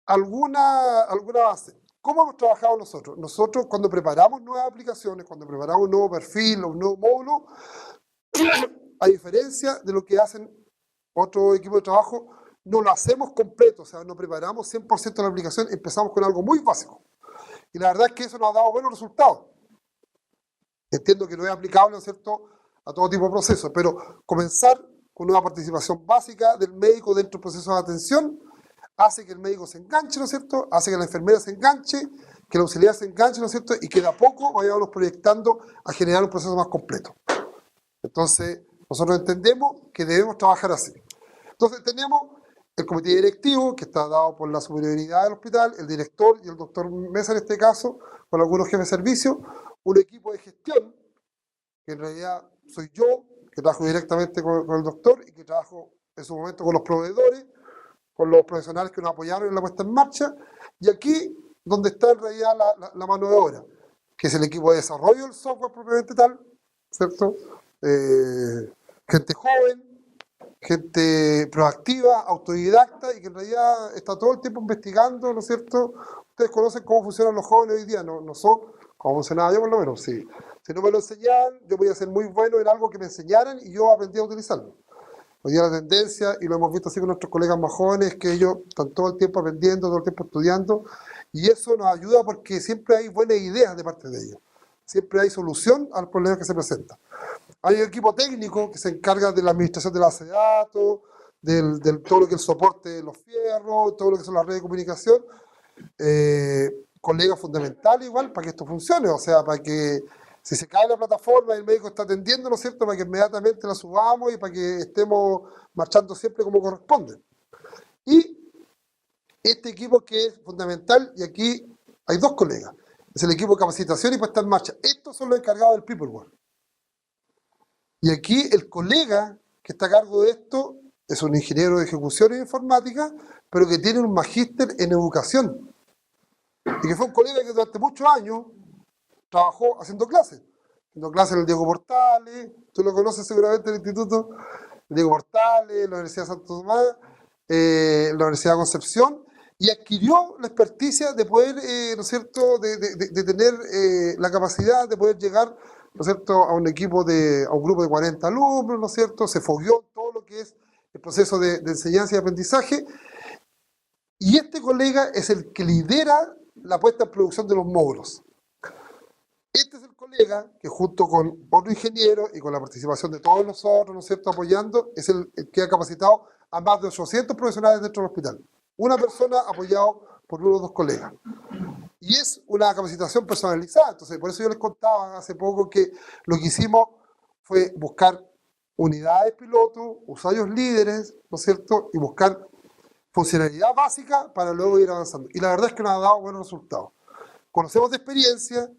alguna base. ¿Cómo hemos trabajado nosotros? Nosotros, cuando preparamos nuevas aplicaciones, cuando preparamos un nuevo perfil o un nuevo módulo, a diferencia de lo que hacen otro equipo de trabajo, no lo hacemos completo, o sea, no preparamos 100% de la aplicación, empezamos con algo muy básico. Y la verdad es que eso nos ha dado buenos resultados. Entiendo que no es aplicable, ¿no es cierto?, a todo tipo de procesos, pero comenzar con una participación básica del médico dentro del proceso de atención hace que el médico se enganche, ¿no es cierto?, hace que la enfermera se enganche, que la auxiliar se enganche, ¿no es cierto?, y que de a poco vayamos proyectando a generar un proceso más completo. Entonces, nosotros entendemos que debemos trabajar así. Entonces, tenemos el comité directivo, que está dado por la superioridad del hospital, el director y el doctor Mesa en este caso, con algunos jefes de servicio, un equipo de gestión, que en realidad soy yo, que trabajo directamente con el doctor y que trabajo en su momento con los proveedores, con los profesionales que nos apoyaron en la puesta en marcha, y aquí donde está en realidad la mano de obra, que es el equipo de desarrollo del software propiamente tal, ¿cierto? Gente joven, gente proactiva, autodidacta y que en realidad está todo el tiempo investigando, ¿no es cierto? Ustedes conocen cómo funcionan los jóvenes hoy día, no son como funcionaba yo por lo menos, sí. Si no me lo enseñaban, yo podía ser muy bueno en algo que me enseñaran y yo aprendí a utilizarlo. Hoy día la tendencia, y lo hemos visto así con nuestros colegas más jóvenes, es que ellos están todo el tiempo aprendiendo, todo el tiempo estudiando, y eso nos ayuda porque siempre hay buenas ideas de parte de ellos. Siempre hay solución al problema que se presenta. Hay un equipo técnico que se encarga de la administración de la base de datos, del todo lo que es el soporte de los fierros, todo lo que son las redes de comunicación. Colegas fundamentales igual para que esto funcione, o sea, para que si se cae la plataforma y el médico está atendiendo, ¿no es cierto?, para que inmediatamente la subamos y para que estemos marchando siempre como corresponde. Y este equipo que es fundamental, y aquí hay dos colegas, es el equipo de capacitación y puesta en marcha. Estos son los encargados del Peopleware. Y aquí el colega que está a cargo de esto es un ingeniero de ejecución en informática, pero que tiene un magíster en educación. Y que fue un colega que durante muchos años trabajó haciendo clases en el Diego Portales, tú lo conoces seguramente, el instituto, el Diego Portales, la Universidad de Santo Tomás, la Universidad de Concepción, y adquirió la experticia de poder, ¿no es cierto?, de tener la capacidad de poder llegar, ¿no es cierto?, a un equipo a un grupo de 40 alumnos, ¿no es cierto?, se fogueó todo lo que es el proceso de enseñanza y aprendizaje, y este colega es el que lidera la puesta en producción de los módulos. Este es el colega que junto con otro ingeniero y con la participación de todos nosotros, ¿no es cierto?, apoyando, es el que ha capacitado a más de 800 profesionales dentro del hospital. Una persona apoyado por uno o dos colegas. Y es una capacitación personalizada. Entonces, por eso yo les contaba hace poco que lo que hicimos fue buscar unidades piloto, usuarios líderes, ¿no es cierto?, y buscar funcionalidad básica para luego ir avanzando. Y la verdad es que nos ha dado buenos resultados. Conocemos de experiencia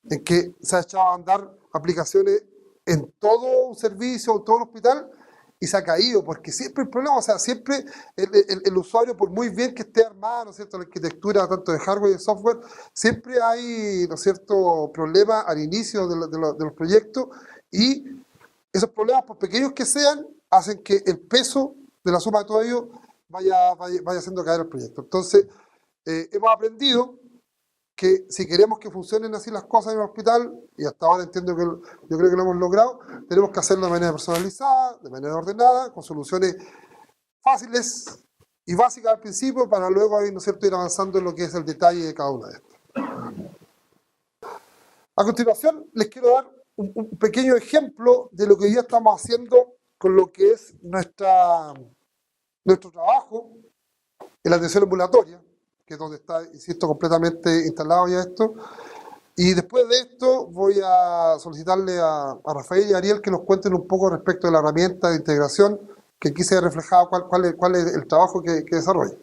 en que se ha echado a andar aplicaciones en todo un servicio, en todo un hospital, y se ha caído, porque siempre el problema, o sea, siempre el usuario, por muy bien que esté armado, ¿no es cierto?, la arquitectura tanto de hardware y de software, siempre hay, ¿no es cierto?, problemas al inicio de los proyectos, y esos problemas, por pequeños que sean, hacen que el peso de la suma de todo ello vaya haciendo caer el proyecto. Entonces, hemos aprendido que si queremos que funcionen así las cosas en el hospital, y hasta ahora entiendo que yo creo que lo hemos logrado, tenemos que hacerlo de manera personalizada, de manera ordenada, con soluciones fáciles y básicas al principio, para luego, ¿no es cierto?, ir avanzando en lo que es el detalle de cada una de estas. A continuación, les quiero dar un pequeño ejemplo de lo que ya estamos haciendo con lo que es nuestro trabajo en la atención ambulatoria, que es donde está, insisto, completamente instalado ya esto. Y después de esto voy a solicitarle a Rafael y a Ariel que nos cuenten un poco respecto de la herramienta de integración, que aquí se ha reflejado cuál es el trabajo que desarrolla.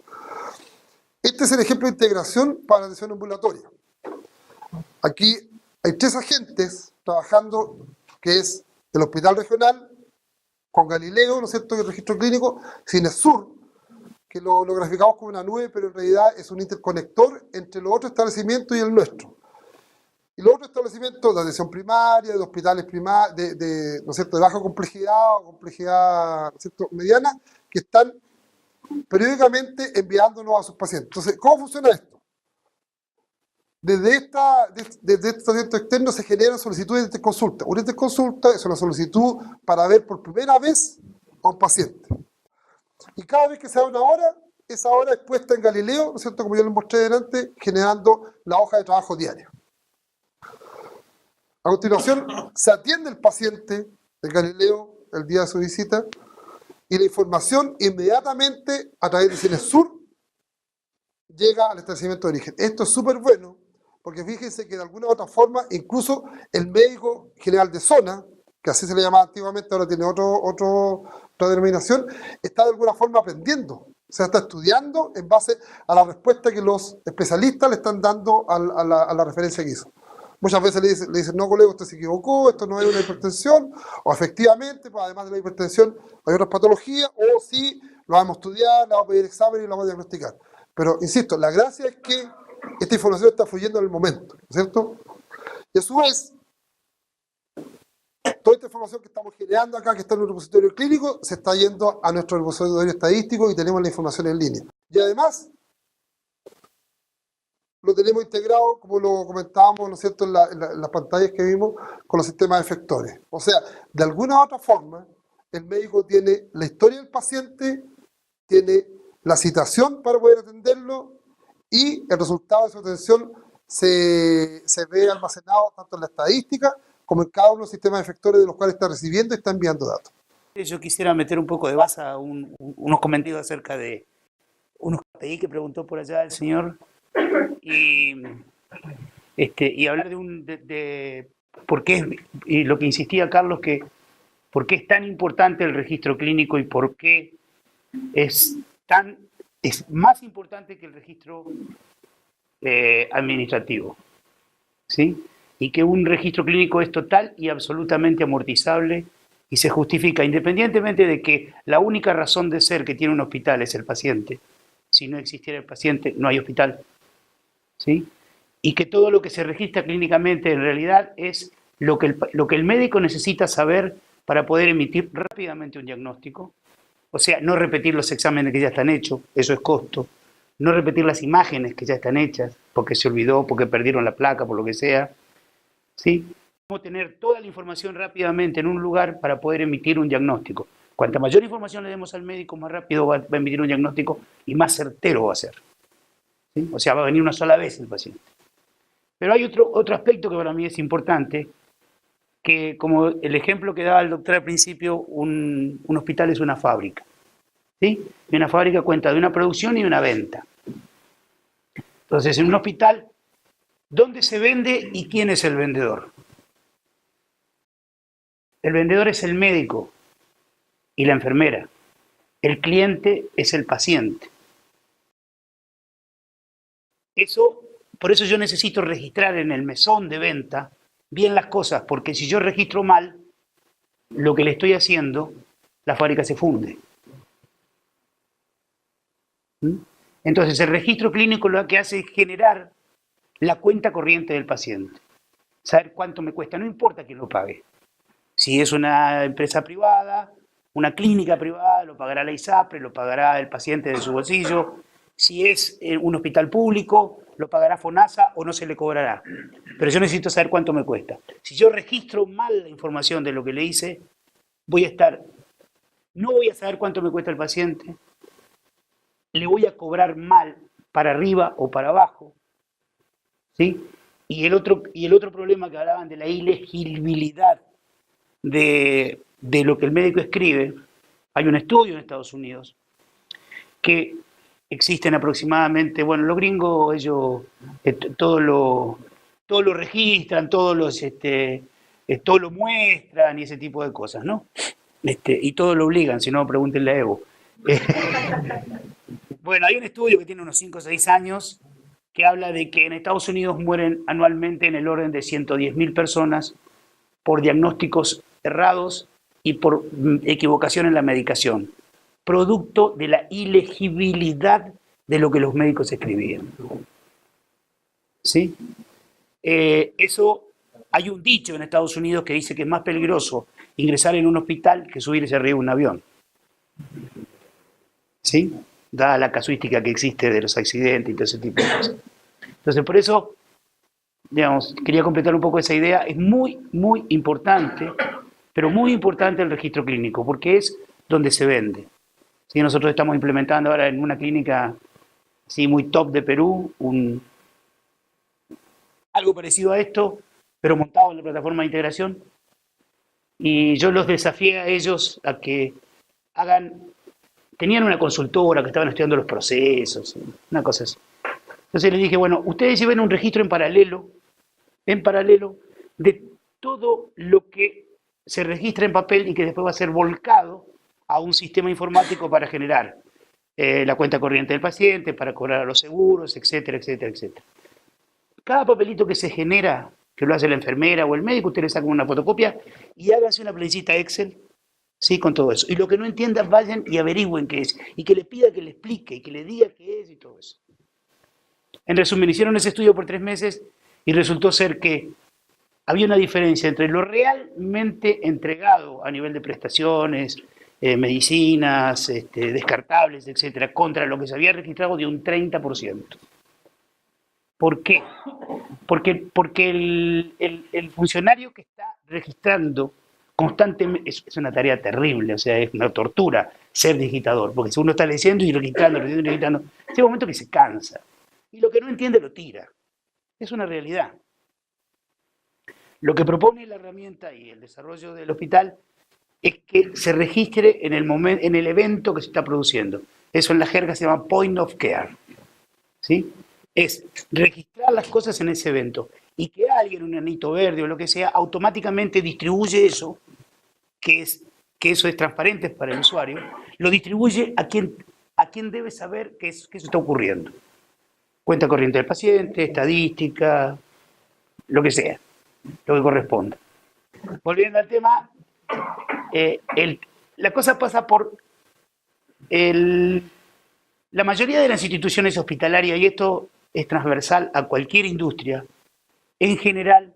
Este es el ejemplo de integración para la atención ambulatoria. Aquí hay 3 agentes trabajando, que es el Hospital Regional, con Galileo, ¿no es cierto?, el registro clínico, Cinesur, que lo graficamos como una nube, pero en realidad es un interconector entre los otros establecimientos y el nuestro. Y los otros establecimientos de atención primaria, de hospitales primarios, ¿no es cierto?, de baja complejidad o complejidad, ¿no es cierto?, mediana, que están periódicamente enviándonos a sus pacientes. Entonces, ¿cómo funciona esto? Desde este establecimiento externo se generan solicitudes de interconsulta. Una interconsulta es una solicitud para ver por primera vez a un paciente. Y cada vez que se da una hora, esa hora es puesta en Galileo, ¿no es cierto?, como yo les mostré delante, generando la hoja de trabajo diaria. A continuación, se atiende el paciente en Galileo el día de su visita, y la información inmediatamente, a través de Cinesur, llega al establecimiento de origen. Esto es súper bueno, porque fíjense que de alguna u otra forma, incluso el médico general de zona, que así se le llamaba antiguamente, ahora tiene otra denominación, está de alguna forma aprendiendo, o sea, está estudiando en base a la respuesta que los especialistas le están dando a la referencia que hizo. Muchas veces le dicen, no, colega, usted se equivocó, esto no es una hipertensión, o efectivamente, pues, además de la hipertensión, hay otras patologías, o sí, lo vamos a estudiar, le vamos a pedir examen y lo vamos a diagnosticar. Pero, insisto, la gracia es que esta información está fluyendo en el momento, ¿no es cierto? Y a su vez, toda esta información que estamos generando acá, que está en un repositorio clínico, se está yendo a nuestro repositorio estadístico y tenemos la información en línea. Y además, lo tenemos integrado, como lo comentábamos, ¿no es cierto?, en las pantallas que vimos, con los sistemas efectores. O sea, de alguna u otra forma, el médico tiene la historia del paciente, tiene la citación para poder atenderlo, y el resultado de su atención se ve almacenado tanto en la estadística como en cada uno de los sistemas efectores de los cuales está recibiendo y está enviando datos. Yo quisiera meter un poco de base a unos comentarios acerca de unos KPI que preguntó por allá el señor, y hablar de por qué, y lo que insistía Carlos, que por qué es tan importante el registro clínico y por qué es más importante que el registro administrativo, ¿sí? Y que un registro clínico es total y absolutamente amortizable y se justifica independientemente de que la única razón de ser que tiene un hospital es el paciente. Si no existiera el paciente, no hay hospital, ¿sí? Y que todo lo que se registra clínicamente en realidad es lo que el médico necesita saber para poder emitir rápidamente un diagnóstico. O sea, no repetir los exámenes que ya están hechos, eso es costo. No repetir las imágenes que ya están hechas, porque se olvidó, porque perdieron la placa, por lo que sea, ¿sí? Cómo tener toda la información rápidamente en un lugar para poder emitir un diagnóstico. Cuanta mayor información le demos al médico, más rápido va a emitir un diagnóstico y más certero va a ser, ¿sí? O sea, va a venir una sola vez el paciente. Pero hay otro aspecto que para mí es importante, que como el ejemplo que daba el doctor al principio, un hospital es una fábrica, ¿sí? Y una fábrica cuenta de una producción y una venta. Entonces, en un hospital, ¿dónde se vende y quién es el vendedor? El vendedor es el médico y la enfermera. El cliente es el paciente. Por eso yo necesito registrar en el mesón de venta bien las cosas, porque si yo registro mal, lo que le estoy haciendo la fábrica se funde. Entonces, el registro clínico lo que hace es generar la cuenta corriente del paciente. Saber cuánto me cuesta, no importa quién lo pague. Si es una empresa privada, una clínica privada, lo pagará la ISAPRE, lo pagará el paciente de su bolsillo. Si es un hospital público, lo pagará FONASA o no se le cobrará. Pero yo necesito saber cuánto me cuesta. Si yo registro mal la información de lo que le hice, no voy a saber cuánto me cuesta el paciente, le voy a cobrar mal para arriba o para abajo, ¿sí? Y el otro problema que hablaban de la ilegibilidad de lo que el médico escribe, hay un estudio en Estados Unidos que existen aproximadamente, bueno, los gringos, ellos todo lo registran, todo lo muestran y ese tipo de cosas, ¿no? Y todo lo obligan, si no, pregúntenle a Evo. Bueno, hay un estudio que tiene unos 5 o 6 años que habla de que en Estados Unidos mueren anualmente en el orden de 110.000 personas por diagnósticos errados y por equivocación en la medicación, producto de la ilegibilidad de lo que los médicos escribían. ¿Sí? Eso, hay un dicho en Estados Unidos que dice que es más peligroso ingresar en un hospital que subirse arriba de un avión. ¿Sí? Dada la casuística que existe de los accidentes y todo ese tipo de cosas. Entonces, por eso, digamos, quería completar un poco esa idea. Es muy, muy importante, pero muy importante el registro clínico, porque es donde se vende. ¿Sí? Nosotros estamos implementando ahora en una clínica sí, muy top de Perú, algo parecido a esto, pero montado en la plataforma de integración. Y yo los desafié a ellos a que tenían una consultora que estaban estudiando los procesos, una cosa así. Entonces les dije, bueno, ustedes lleven un registro en paralelo, de todo lo que se registra en papel y que después va a ser volcado a un sistema informático para generar la cuenta corriente del paciente, para cobrar a los seguros, etcétera, etcétera, etcétera. Cada papelito que se genera, que lo hace la enfermera o el médico, usted le saca una fotocopia y hágase una planillita Excel, ¿sí? Con todo eso. Y lo que no entiendan, vayan y averigüen qué es. Y que le pida que le explique y que le diga qué es y todo eso. En resumen, hicieron ese estudio por 3 meses y resultó ser que había una diferencia entre lo realmente entregado a nivel de prestaciones, medicinas, descartables, etcétera, contra lo que se había registrado de un 30%. ¿Por qué? Porque el funcionario que está registrando constantemente, es una tarea terrible, o sea, es una tortura ser digitador, porque si uno está leyendo y registrando, llega un momento que se cansa. Y lo que no entiende lo tira. Es una realidad. Lo que propone la herramienta y el desarrollo del hospital es que se registre en el evento que se está produciendo. Eso en la jerga se llama point of care. ¿Sí? Es registrar las cosas en ese evento y que alguien, un anito verde o lo que sea, automáticamente distribuye eso, que eso es transparente para el usuario, lo distribuye a quien debe saber que eso está ocurriendo. Cuenta corriente del paciente, estadística, lo que sea, lo que corresponda. Volviendo al tema, la cosa pasa por la mayoría de las instituciones hospitalarias, y esto es transversal a cualquier industria, en general,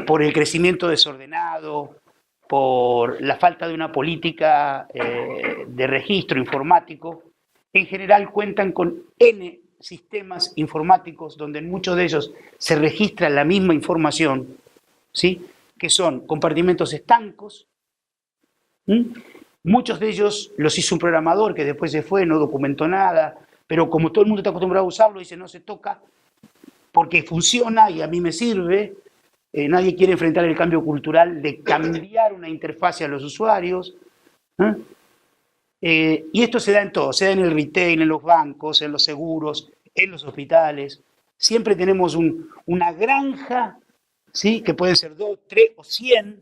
por el crecimiento desordenado, por la falta de una política de registro informático, en general cuentan con N sistemas informáticos donde en muchos de ellos se registra la misma información, ¿sí? Que son compartimentos estancos. Muchos de ellos los hizo un programador que después se fue, no documentó nada, pero como todo el mundo está acostumbrado a usarlo, dice no se toca porque funciona y a mí me sirve. Nadie quiere enfrentar el cambio cultural de cambiar una interfase a los usuarios. Y esto se da en todo, se da en el retail, en los bancos, en los seguros, en los hospitales. Siempre tenemos una granja, ¿sí? Que pueden ser 2, 3 o 100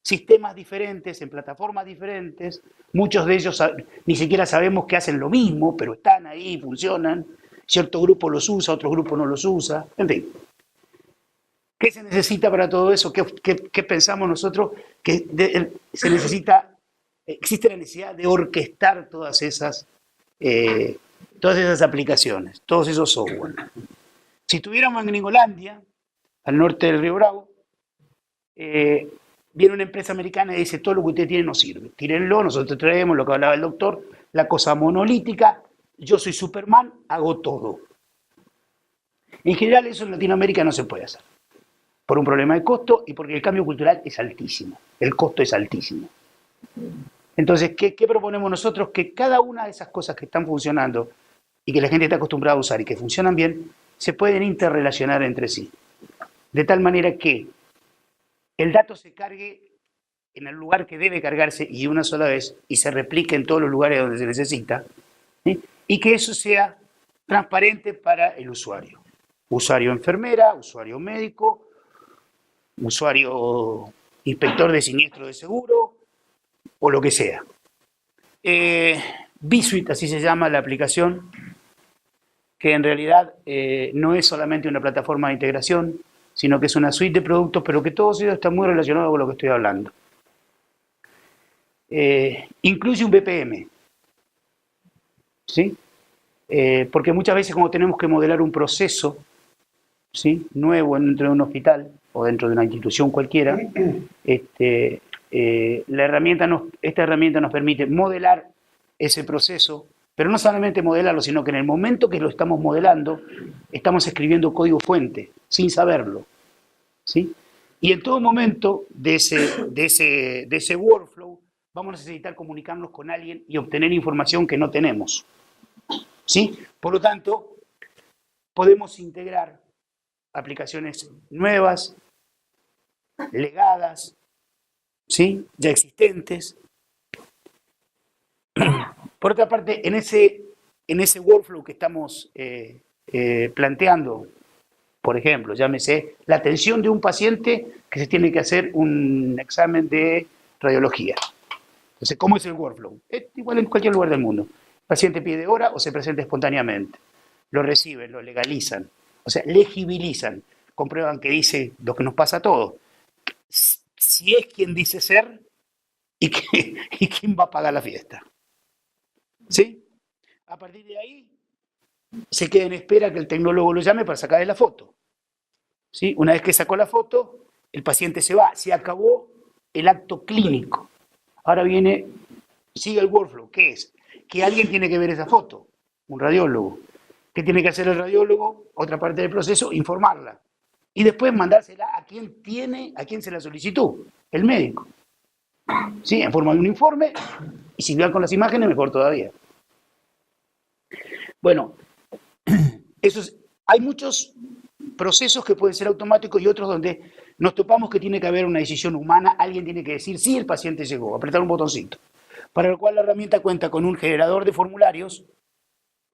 sistemas diferentes, en plataformas diferentes. Muchos de ellos ni siquiera sabemos que hacen lo mismo, pero están ahí, funcionan. Cierto grupo los usa, otro grupo no los usa. En fin. ¿Qué se necesita para todo eso? ¿Qué pensamos nosotros? Que se necesita existe la necesidad de orquestar todas esas aplicaciones, todos esos software. Si estuviéramos en Gringolandia, al norte del Río Bravo, viene una empresa americana y dice, todo lo que usted tiene no sirve, tírenlo, nosotros traemos lo que hablaba el doctor, la cosa monolítica, yo soy Superman, hago todo. En general eso en Latinoamérica no se puede hacer, por un problema de costo y porque el cambio cultural es altísimo, el costo es altísimo. Entonces, ¿qué proponemos nosotros? Que cada una de esas cosas que están funcionando y que la gente está acostumbrada a usar y que funcionan bien, se pueden interrelacionar entre sí. De tal manera que el dato se cargue en el lugar que debe cargarse y una sola vez y se replique en todos los lugares donde se necesita, ¿sí? Y que eso sea transparente para el usuario. Usuario enfermera, usuario médico, usuario inspector de siniestro de seguro o lo que sea. B-Suite, así se llama la aplicación, que en realidad no es solamente una plataforma de integración, sino que es una suite de productos, pero que todos ellos están muy relacionados con lo que estoy hablando. Incluye un BPM, ¿sí? Porque muchas veces cuando tenemos que modelar un proceso, ¿sí?, nuevo dentro de un hospital o dentro de una institución cualquiera, esta herramienta nos permite modelar ese proceso, pero no solamente modelarlo, sino que en el momento que lo estamos modelando, estamos escribiendo código fuente, sin saberlo, ¿sí? Y en todo momento de ese workflow, vamos a necesitar comunicarnos con alguien y obtener información que no tenemos, ¿sí? Por lo tanto, podemos integrar aplicaciones nuevas, legadas, ¿sí?, ya existentes. Por otra parte, en ese workflow que estamos planteando, por ejemplo, llámese la atención de un paciente que se tiene que hacer un examen de radiología. Entonces, ¿cómo es el workflow? Es igual en cualquier lugar del mundo. El paciente pide hora o se presenta espontáneamente. Lo reciben, lo legalizan, o sea, legibilizan, comprueban que dice lo que nos pasa a todos. Si es quien dice ser y quién va a pagar la fiesta. ¿Sí? A partir de ahí, se queda en espera que el tecnólogo lo llame para sacarle la foto. ¿Sí? Una vez que sacó la foto, el paciente se va, se acabó el acto clínico. Ahora sigue el workflow, ¿qué es? Que alguien tiene que ver esa foto, un radiólogo. ¿Qué tiene que hacer el radiólogo? Otra parte del proceso, informarla. Y después mandársela a quien se la solicitó, el médico. ¿Sí? En forma de un informe, y si van con las imágenes, mejor todavía. Bueno, hay muchos procesos que pueden ser automáticos y otros donde nos topamos que tiene que haber una decisión humana, alguien tiene que decir, sí, el paciente llegó, apretar un botoncito, para lo cual la herramienta cuenta con un generador de formularios,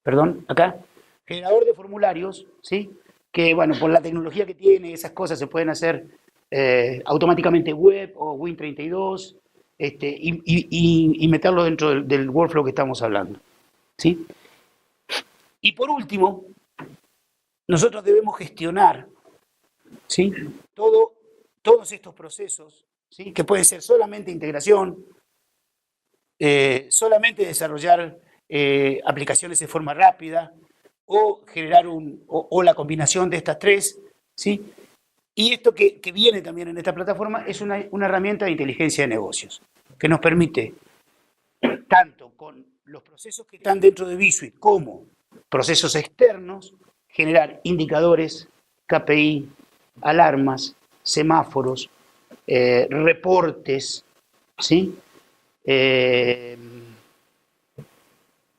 generador de formularios, ¿sí?, que, bueno, por la tecnología que tiene, esas cosas se pueden hacer automáticamente web o Win32, y meterlo dentro del workflow que estamos hablando, ¿sí? Y por último, nosotros debemos gestionar, ¿sí?, todos estos procesos, ¿sí?, que pueden ser solamente integración, solamente desarrollar aplicaciones de forma rápida o generar o la combinación de estas tres, ¿sí? Y esto que viene también en esta plataforma es una herramienta de inteligencia de negocios que nos permite, tanto con los procesos que están dentro de B-Suite como procesos externos, generar indicadores, KPI, alarmas, semáforos, reportes, ¿sí?,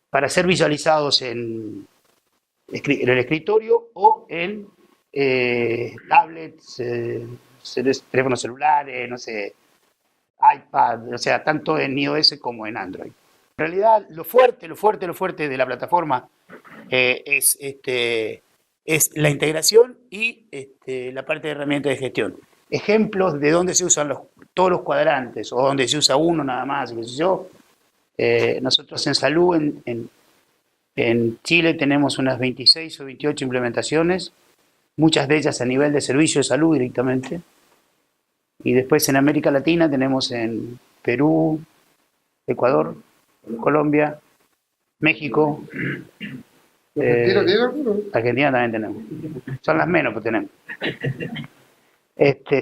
para ser visualizados en el escritorio o en tablets, teléfonos celulares, no sé, iPad, o sea, tanto en iOS como en Android. En realidad, lo fuerte de la plataforma es la integración y la parte de herramientas de gestión. Ejemplos de dónde se usan todos los cuadrantes o dónde se usa uno nada más, qué sé yo. Nosotros en salud, en Chile tenemos unas 26 o 28 implementaciones, muchas de ellas a nivel de servicio de salud directamente. Y después en América Latina tenemos en Perú, Ecuador, Colombia, México, ¿Argentina tiene alguno? Argentina también tenemos. Son las menos que tenemos.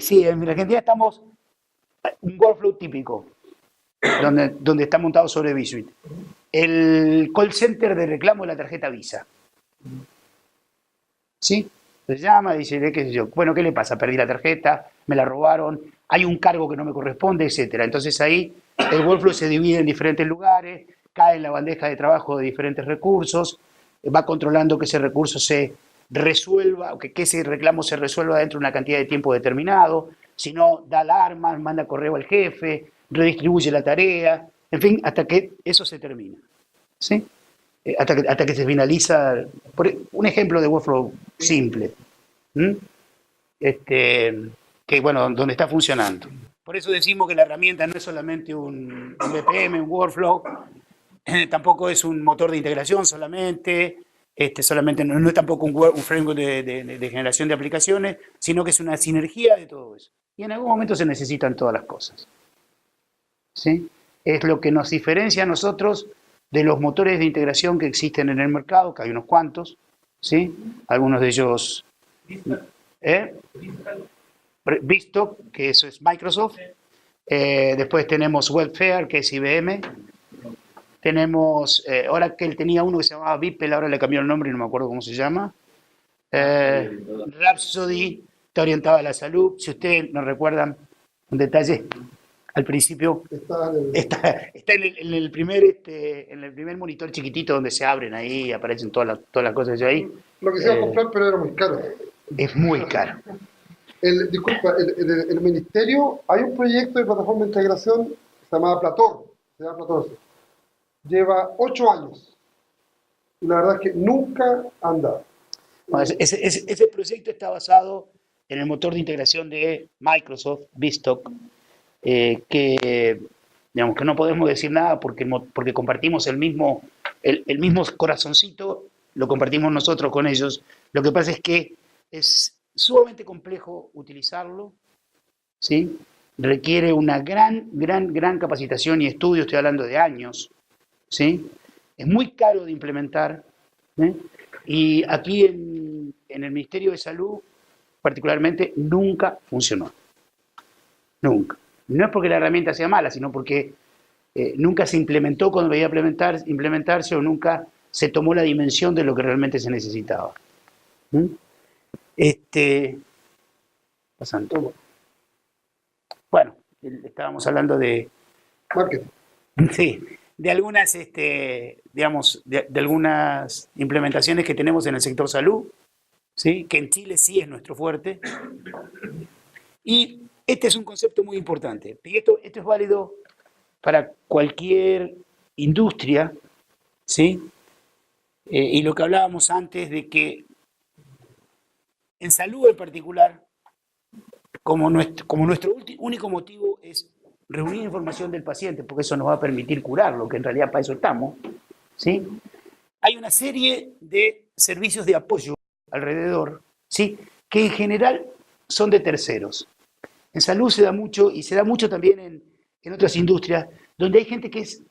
Sí, en Argentina estamos un workflow típico, donde está montado sobre B Suite. El call center de reclamo de la tarjeta Visa. ¿Sí? Se llama, dice, qué sé yo, bueno, ¿qué le pasa? Perdí la tarjeta, me la robaron, hay un cargo que no me corresponde, etcétera. Entonces ahí el workflow se divide en diferentes lugares, cae en la bandeja de trabajo de diferentes recursos, va controlando que ese recurso se resuelva, o que ese reclamo se resuelva dentro de una cantidad de tiempo determinado, si no, da alarmas, manda correo al jefe, redistribuye la tarea, en fin, hasta que eso se termina. ¿Sí? Hasta que se finaliza. Un ejemplo de workflow simple. Que bueno, donde está funcionando. Por eso decimos que la herramienta no es solamente un BPM, un workflow, tampoco es un motor de integración solamente, no es tampoco un framework de generación de aplicaciones, sino que es una sinergia de todo eso. Y en algún momento se necesitan todas las cosas. ¿Sí? Es lo que nos diferencia a nosotros de los motores de integración que existen en el mercado, que hay unos cuantos, ¿sí? Algunos de ellos, Vistock, que eso es Microsoft, después tenemos Webfare, que es IBM, tenemos, Oracle tenía uno que se llamaba Vipel, ahora le cambió el nombre y no me acuerdo cómo se llama, Rhapsody, está orientado a la salud, si ustedes nos recuerdan un detalle, al principio está en el primer monitor chiquitito donde se abren ahí, aparecen todas las cosas ahí. Lo quisiera comprar, pero era muy caro. Es muy caro. Disculpa, el ministerio, hay un proyecto de plataforma de integración que se llama Plator. Lleva 8 años. Y la verdad es que nunca anda. Bueno, ese proyecto está basado en el motor de integración de Microsoft, Vistock, que digamos que no podemos decir nada porque compartimos el mismo corazoncito, lo compartimos nosotros con ellos. Lo que pasa es que es sumamente complejo utilizarlo, ¿sí? Requiere una gran capacitación y estudio, estoy hablando de años, ¿sí? Es muy caro de implementar, ¿eh? Y aquí en el Ministerio de Salud, particularmente, nunca funcionó. Nunca. No es porque la herramienta sea mala, sino porque nunca se implementó cuando debía implementarse o nunca se tomó la dimensión de lo que realmente se necesitaba. Pasando. Bueno, estábamos hablando de marketing. Sí, de algunas, digamos, de algunas implementaciones que tenemos en el sector salud, ¿sí? Que en Chile sí es nuestro fuerte. Y este es un concepto muy importante. Y esto es válido para cualquier industria, ¿sí? Y lo que hablábamos antes de que en salud en particular, como nuestro único motivo es reunir información del paciente, porque eso nos va a permitir curarlo, que en realidad para eso estamos, ¿sí? Hay una serie de servicios de apoyo alrededor, ¿sí? Que en general son de terceros. En salud se da mucho, y se da mucho también en otras industrias, donde hay gente que es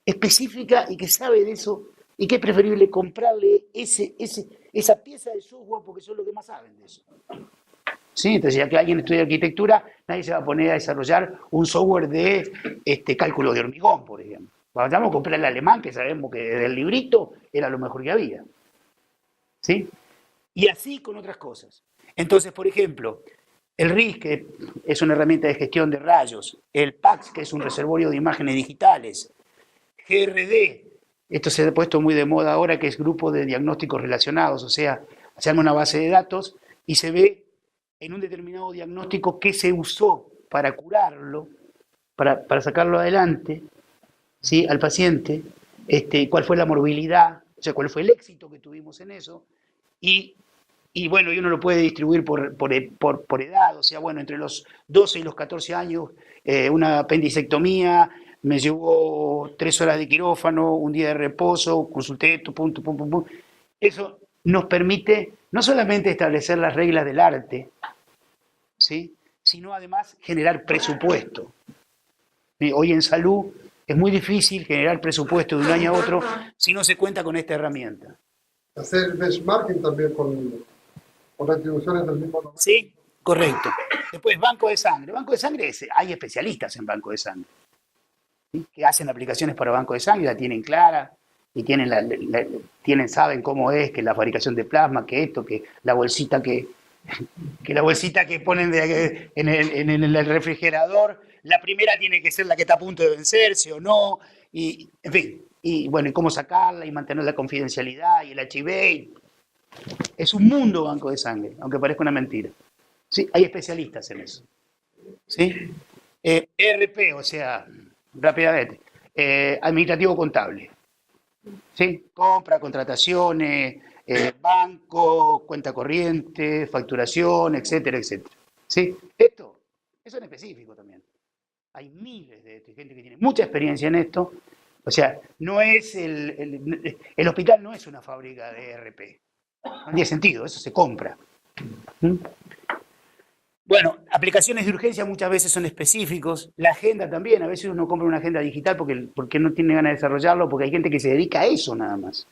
específica y que sabe de eso, y que es preferible comprarle esa pieza de software porque son los que más saben de eso. ¿Sí? Entonces, ya que alguien estudia arquitectura, nadie se va a poner a desarrollar un software de cálculo de hormigón, por ejemplo. Vamos a comprar el alemán, que sabemos que desde el librito era lo mejor que había. ¿Sí? Y así con otras cosas. Entonces, por ejemplo, el RIS, que es una herramienta de gestión de rayos, el PACS, que es un reservorio de imágenes digitales, GRD, esto se ha puesto muy de moda ahora, que es grupo de diagnósticos relacionados, o sea, se arma una base de datos y se ve en un determinado diagnóstico qué se usó para curarlo, para sacarlo adelante, ¿sí? Al paciente, cuál fue la morbilidad, o sea, cuál fue el éxito que tuvimos en eso, y bueno, y uno lo puede distribuir por edad, o sea, bueno, entre los 12 y los 14 años, una apendicectomía, me llevó 3 horas de quirófano, un día de reposo, consulté esto, pum. Eso nos permite no solamente establecer las reglas del arte, ¿sí? Sino además generar presupuesto. Hoy en salud es muy difícil generar presupuesto de un año a otro si no se cuenta con esta herramienta. Hacer benchmarking también con las instituciones del mismo tamaño. Sí, correcto. Después, banco de sangre. Banco de sangre, hay especialistas en banco de sangre, ¿sí? Que hacen aplicaciones para banco de sangre, la tienen clara, y saben cómo es, que la fabricación de plasma, que esto, que la bolsita que ponen en el refrigerador, la primera tiene que ser la que está a punto de vencerse o no, y en fin, y bueno, y cómo sacarla y mantener la confidencialidad y el HIV. Es un mundo banco de sangre, aunque parezca una mentira. Sí, hay especialistas en eso. ¿Sí? ERP, o sea, rápidamente, administrativo contable. ¿Sí? Compra, contrataciones, banco, cuenta corriente, facturación, etcétera, etcétera. ¿Sí? Eso es específico también. Hay miles de gente que tiene mucha experiencia en esto. O sea, no es el hospital no es una fábrica de ERP. No tiene sentido, eso se compra. ¿Mm? Bueno, aplicaciones de urgencia muchas veces son específicos. La agenda también, a veces uno compra una agenda digital porque no tiene ganas de desarrollarlo, porque hay gente que se dedica a eso nada más.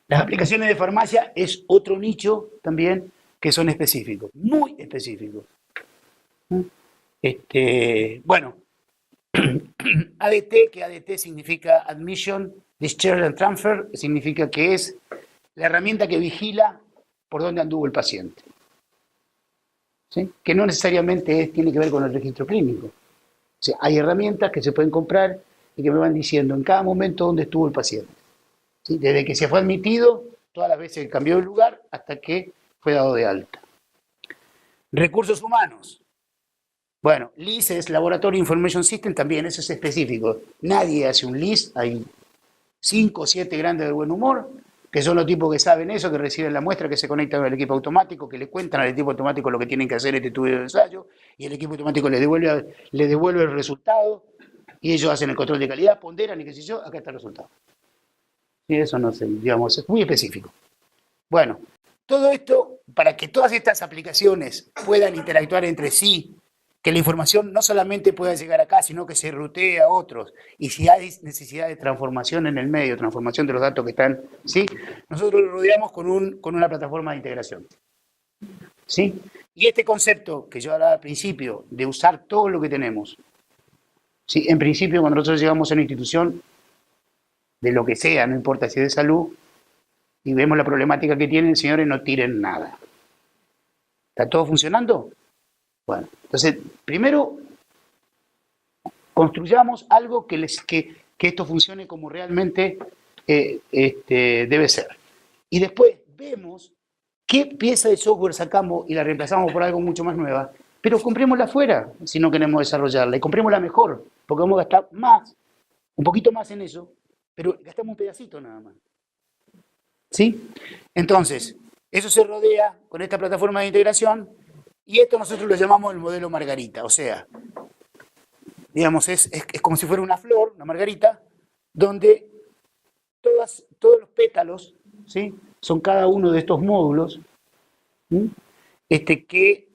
Las aplicaciones de farmacia es otro nicho también que son específicos, muy específicos. Bueno, ADT, que ADT significa Admission, Discharge and Transfer, significa que es la herramienta que vigila por dónde anduvo el paciente. ¿Sí? Que no necesariamente tiene que ver con el registro clínico. O sea, hay herramientas que se pueden comprar y que me van diciendo en cada momento dónde estuvo el paciente. ¿Sí? Desde que se fue admitido, todas las veces que cambió de lugar, hasta que fue dado de alta. Recursos humanos. Bueno, LIS es Laboratory Information System, también eso es específico. Nadie hace un LIS, hay 5 o 7 grandes de buen humor, que son los tipos que saben eso, que reciben la muestra, que se conectan al equipo automático, que le cuentan al equipo automático lo que tienen que hacer en este estudio de ensayo, y el equipo automático les devuelve el resultado, y ellos hacen el control de calidad, ponderan y qué sé yo, acá está el resultado. Y eso no sé, digamos, es muy específico. Bueno, todo esto, para que todas estas aplicaciones puedan interactuar entre sí, que la información no solamente pueda llegar acá, sino que se rutee a otros. Y si hay necesidad de transformación en el medio, transformación de los datos que están, ¿sí? Nosotros lo rodeamos con una plataforma de integración. ¿Sí? Y este concepto que yo hablaba al principio, de usar todo lo que tenemos, ¿sí? En principio, cuando nosotros llegamos a una institución, de lo que sea, no importa si es de salud, y vemos la problemática que tienen, señores, no tiren nada. ¿Está todo funcionando? Bueno, entonces, primero, construyamos algo que esto funcione como realmente debe ser. Y después vemos qué pieza de software sacamos y la reemplazamos por algo mucho más nueva, pero comprémosla afuera si no queremos desarrollarla, y comprémosla mejor, porque vamos a gastar más, un poquito más en eso, pero gastamos un pedacito nada más. ¿Sí? Entonces, eso se rodea con esta plataforma de integración. Y esto nosotros lo llamamos el modelo margarita, o sea, digamos, es como si fuera una flor, una margarita, donde todos los pétalos, ¿sí? Son cada uno de estos módulos, ¿sí? Que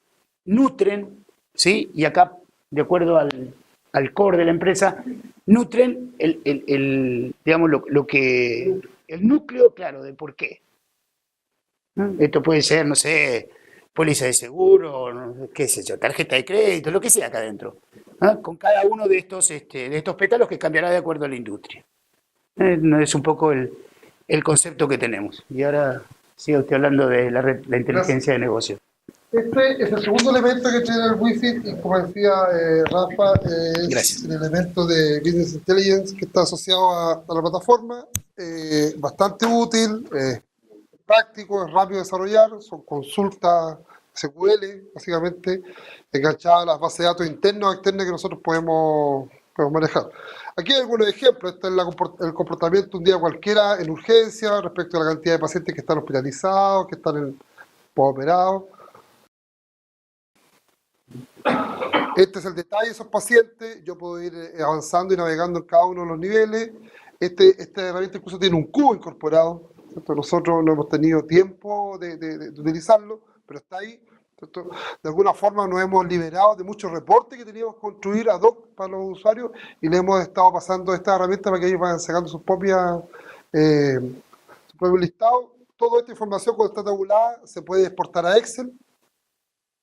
nutren, ¿sí? Y acá, de acuerdo al core de la empresa, nutren digamos, el núcleo, claro, de por qué. Esto puede ser, no sé, póliza de seguro, qué sé yo, tarjeta de crédito, lo que sea acá adentro, ¿no? Con cada uno de estos pétalos que cambiará de acuerdo a la industria. Es un poco el concepto que tenemos. Y ahora sigue usted hablando de la inteligencia de negocio. Este es el segundo elemento que tiene el Wi-Fi, y como decía Rafa, es Gracias. el elemento de Business Intelligence que está asociado a la plataforma, bastante útil, práctico, es rápido de desarrollar, son consultas SQL, básicamente, enganchadas a las bases de datos internas o externas que nosotros podemos manejar. Aquí hay algunos ejemplos. Este es el comportamiento un día cualquiera en urgencia respecto a la cantidad de pacientes que están hospitalizados, que están posoperados. Este es el detalle de esos pacientes. Yo puedo ir avanzando y navegando en cada uno de los niveles. Esta herramienta incluso tiene un cubo incorporado. Nosotros no hemos tenido tiempo de utilizarlo, pero está ahí. ¿cierto? De alguna forma nos hemos liberado de muchos reportes que teníamos que construir ad hoc para los usuarios y le hemos estado pasando esta herramienta para que ellos vayan sacando su propio listado. Toda esta información, cuando está tabulada, se puede exportar a Excel,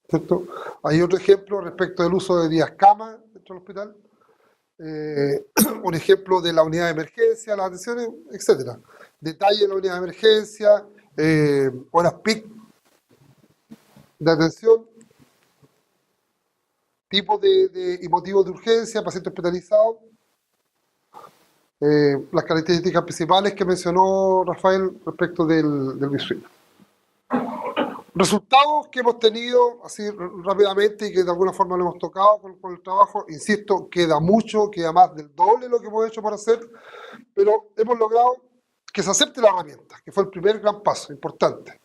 ¿cierto? Hay otro ejemplo respecto del uso de días cama dentro del hospital. Un ejemplo de la unidad de emergencia, las atenciones, etcétera. Detalle de la unidad de emergencia, horas peak de atención, tipos y motivos de urgencia, paciente hospitalizado, las características principales que mencionó Rafael respecto del BISUIN. Resultados que hemos tenido así rápidamente y que de alguna forma lo hemos tocado con el trabajo, insisto, queda mucho, queda más del doble lo que hemos hecho para hacer, pero hemos logrado que se acepte la herramienta, que fue el primer gran paso importante.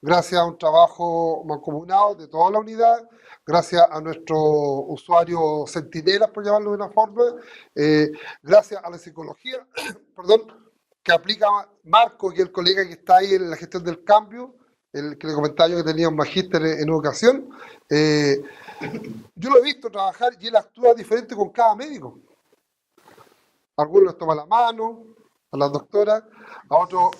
Gracias a un trabajo mancomunado de toda la unidad, gracias a nuestros usuarios centinelas, por llamarlo de una forma, gracias a la psicología, que aplica Marco, que es el colega que está ahí en la gestión del cambio, el que le comentaba yo que tenía un magíster en educación. Yo lo he visto trabajar y él actúa diferente con cada médico. A algunos les toma la mano, a las doctoras, a otros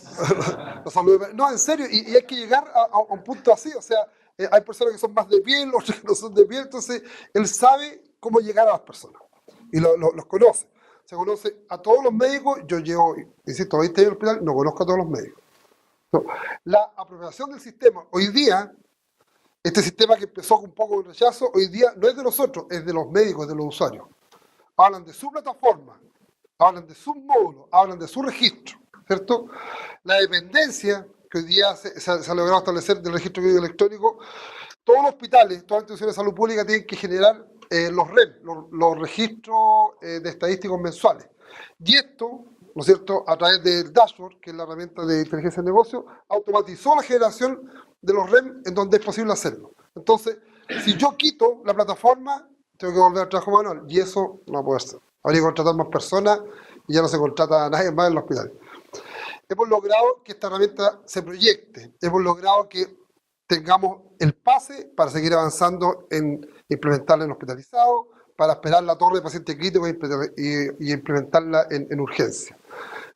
los saluda. No, en serio, y hay que llegar a un punto así, o sea, hay personas que son más de piel, otras que no son de piel, entonces él sabe cómo llegar a las personas y los conoce. Se conoce a todos los médicos. Yo llevo, insisto, 20 años en el hospital, no conozco a todos los médicos. No. La apropiación del sistema, hoy día, este sistema que empezó con un poco de rechazo, hoy día no es de nosotros, es de los médicos, de los usuarios. Hablan de su plataforma, hablan de sus módulos, hablan de su registro, ¿cierto? La dependencia que hoy día se ha logrado establecer del registro clínico electrónico, todos los hospitales, todas las instituciones de salud pública tienen que generar los REM, los registros de estadísticos mensuales. Y esto, ¿no es cierto?, a través del dashboard, que es la herramienta de inteligencia de negocio, automatizó la generación de los REM en donde es posible hacerlo. Entonces, si yo quito la plataforma, tengo que volver al trabajo manual, y eso no puede ser. Habría que contratar más personas y ya no se contrata a nadie más en los hospitales. Hemos logrado que esta herramienta se proyecte, hemos logrado que tengamos el pase para seguir avanzando en implementarla en hospitalizado, para esperar la torre de paciente crítico y implementarla en urgencia.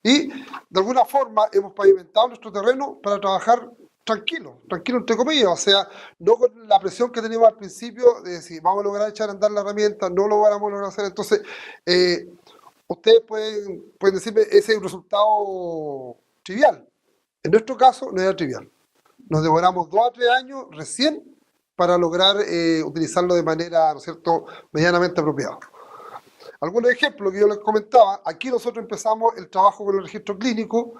Y de alguna forma hemos pavimentado nuestro terreno para trabajar tranquilo entre comillas, o sea, no con la presión que teníamos al principio de decir vamos a lograr echar a andar la herramienta, no lo vamos a lograr hacer. Entonces, ustedes pueden decirme, ese es un resultado trivial. En nuestro caso no era trivial. Nos demoramos 2 a 3 años recién para lograr utilizarlo de manera, ¿no es cierto?, medianamente apropiada. Algunos ejemplos que yo les comentaba, aquí nosotros empezamos el trabajo con el registro clínico.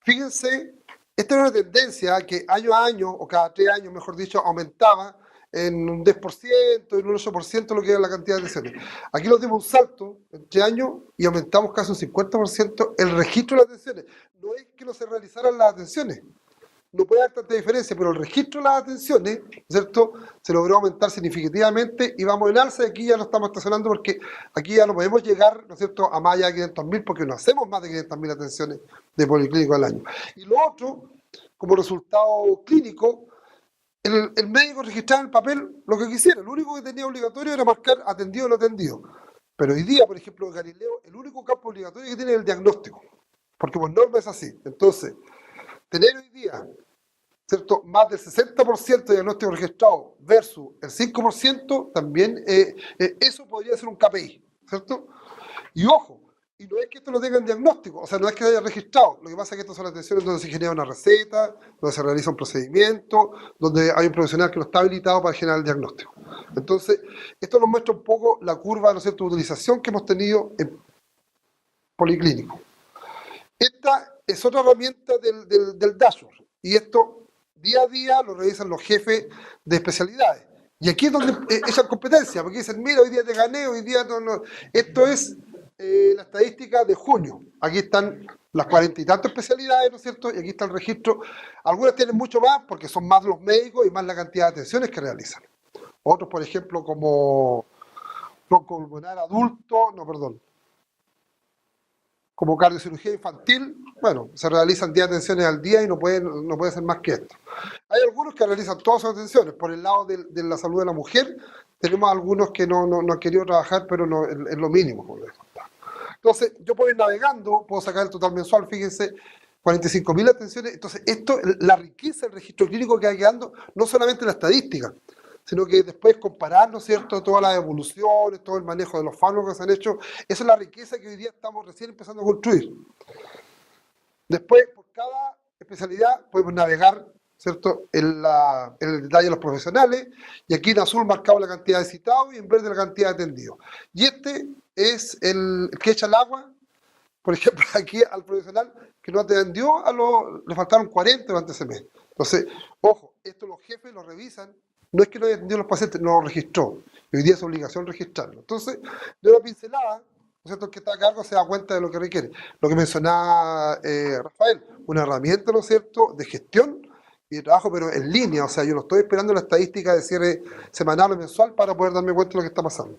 Fíjense, esta era una tendencia que año a año, o cada 3 años, mejor dicho, aumentaba en un 10%, en un 8% lo que era la cantidad de atenciones. Aquí nos dimos un salto en 3 años y aumentamos casi un 50% el registro de las atenciones. No es que no se realizaran las atenciones, no puede haber tanta diferencia, pero el registro de las atenciones, ¿cierto?, se logró aumentar significativamente y vamos en alza. Y aquí ya lo estamos estacionando porque aquí ya no podemos llegar, ¿no es cierto?, a más allá de 500.000 porque no hacemos más de 500.000 atenciones de policlínico al año. Y lo otro, como resultado clínico, el médico registraba en el papel lo que quisiera. Lo único que tenía obligatorio era marcar atendido o no atendido. Pero hoy día, por ejemplo, en Galileo, el único campo obligatorio que tiene es el diagnóstico, porque por norma es así. Entonces, tener hoy día, ¿cierto?, más del 60% de diagnóstico registrado versus el 5%, también eso podría ser un KPI, ¿cierto? Y ojo, y no es que esto lo tenga en diagnóstico, o sea, no es que haya registrado, lo que pasa es que estas son las atenciones donde se genera una receta, donde se realiza un procedimiento, donde hay un profesional que no está habilitado para generar el diagnóstico. Entonces, esto nos muestra un poco la curva, ¿no es cierto?, de utilización que hemos tenido en policlínico. Esta es otra herramienta del dashboard, y esto día a día lo revisan los jefes de especialidades. Y aquí es donde esa competencia, porque dicen, mira, hoy día te gané, hoy día no. Esto es la estadística de junio. Aquí están las 40 y tantas especialidades, ¿no es cierto? Y aquí está el registro. Algunas tienen mucho más porque son más los médicos y más la cantidad de atenciones que realizan. Otros, por ejemplo, como broncopulmonar adulto, como cardiocirugía infantil, bueno, se realizan 10 atenciones al día y no puede ser más que esto. Hay algunos que realizan todas sus atenciones. Por el lado de la salud de la mujer, tenemos algunos que no han querido trabajar, pero no, es lo mínimo. Entonces, yo puedo ir navegando, puedo sacar el total mensual, fíjense, 45.000 atenciones. Entonces, esto, la riqueza del registro clínico que va quedando, no solamente la estadística, sino que después comparar, ¿no es cierto?, todas las evoluciones, todo el manejo de los fármacos que se han hecho. Esa es la riqueza que hoy día estamos recién empezando a construir. Después, por cada especialidad, podemos navegar, ¿cierto?, en el detalle de los profesionales, y aquí en azul marcamos la cantidad de citados y en verde la cantidad de atendidos. Y este es el que echa el agua, por ejemplo, aquí al profesional que no atendió, le faltaron 40 durante ese mes. Entonces, ojo, esto los jefes lo revisan, no es que no haya atendido a los pacientes, no lo registró. Y hoy día es obligación registrarlo. Entonces, de una pincelada, ¿no es cierto?, el que está a cargo se da cuenta de lo que requiere. Lo que mencionaba Rafael, una herramienta, ¿no es cierto?, de gestión y de trabajo, pero en línea. O sea, yo no estoy esperando la estadística de cierre semanal o mensual para poder darme cuenta de lo que está pasando.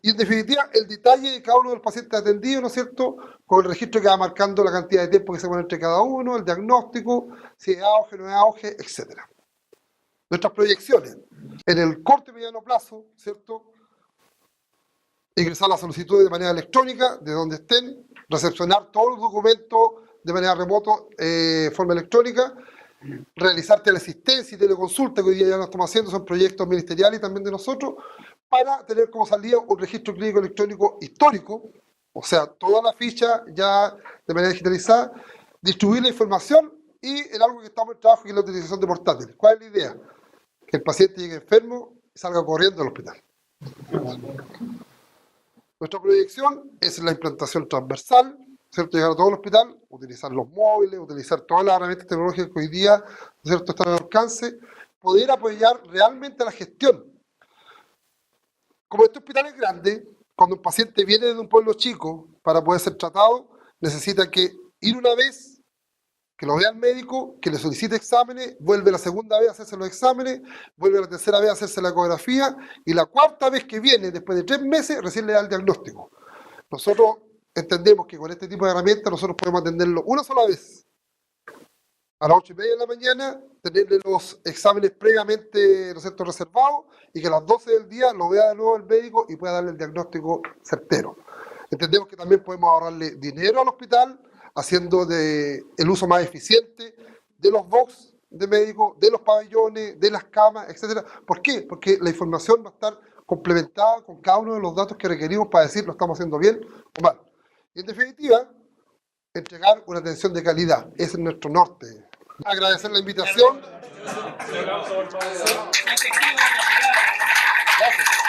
Y en definitiva, el detalle de cada uno de los pacientes atendidos, ¿no es cierto?, con el registro que va marcando la cantidad de tiempo que se pone entre cada uno, el diagnóstico, si es auge, no es auge, etc. Nuestras proyecciones. En el corto y mediano plazo, ¿cierto?, ingresar la solicitud de manera electrónica, de donde estén, recepcionar todos los documentos de manera remota, forma electrónica, realizar teleasistencia y teleconsulta, que hoy día ya lo estamos haciendo, son proyectos ministeriales y también de nosotros, para tener como salida un registro clínico electrónico histórico, o sea, toda la ficha ya de manera digitalizada, distribuir la información y en algo que estamos en trabajo, que es la utilización de portátiles. ¿Cuál es la idea? Que el paciente llegue enfermo y salga corriendo al hospital. Nuestra proyección es la implantación transversal, ¿cierto?, llegar a todo el hospital, utilizar los móviles, utilizar todas las herramientas tecnológicas que hoy día, ¿cierto?, están al alcance, poder apoyar realmente la gestión. Como este hospital es grande, cuando un paciente viene de un pueblo chico para poder ser tratado, necesita que ir una vez, que lo vea el médico, que le solicite exámenes, vuelve la segunda vez a hacerse los exámenes, vuelve la tercera vez a hacerse la ecografía, y la cuarta vez que viene, después de 3 meses, recién le da el diagnóstico. Nosotros entendemos que con este tipo de herramientas nosotros podemos atenderlo una sola vez. A las 8:30 de la mañana, tenerle los exámenes previamente, ¿no es cierto?, reservados, y que a las 12 del día lo vea de nuevo el médico y pueda darle el diagnóstico certero. Entendemos que también podemos ahorrarle dinero al hospital, haciendo el uso más eficiente de los box de médicos, de los pabellones, de las camas, etc. ¿Por qué? Porque la información va a estar complementada con cada uno de los datos que requerimos para decir lo estamos haciendo bien o mal. Y en definitiva, entregar una atención de calidad. Ese es nuestro norte. Agradecer la invitación. Gracias.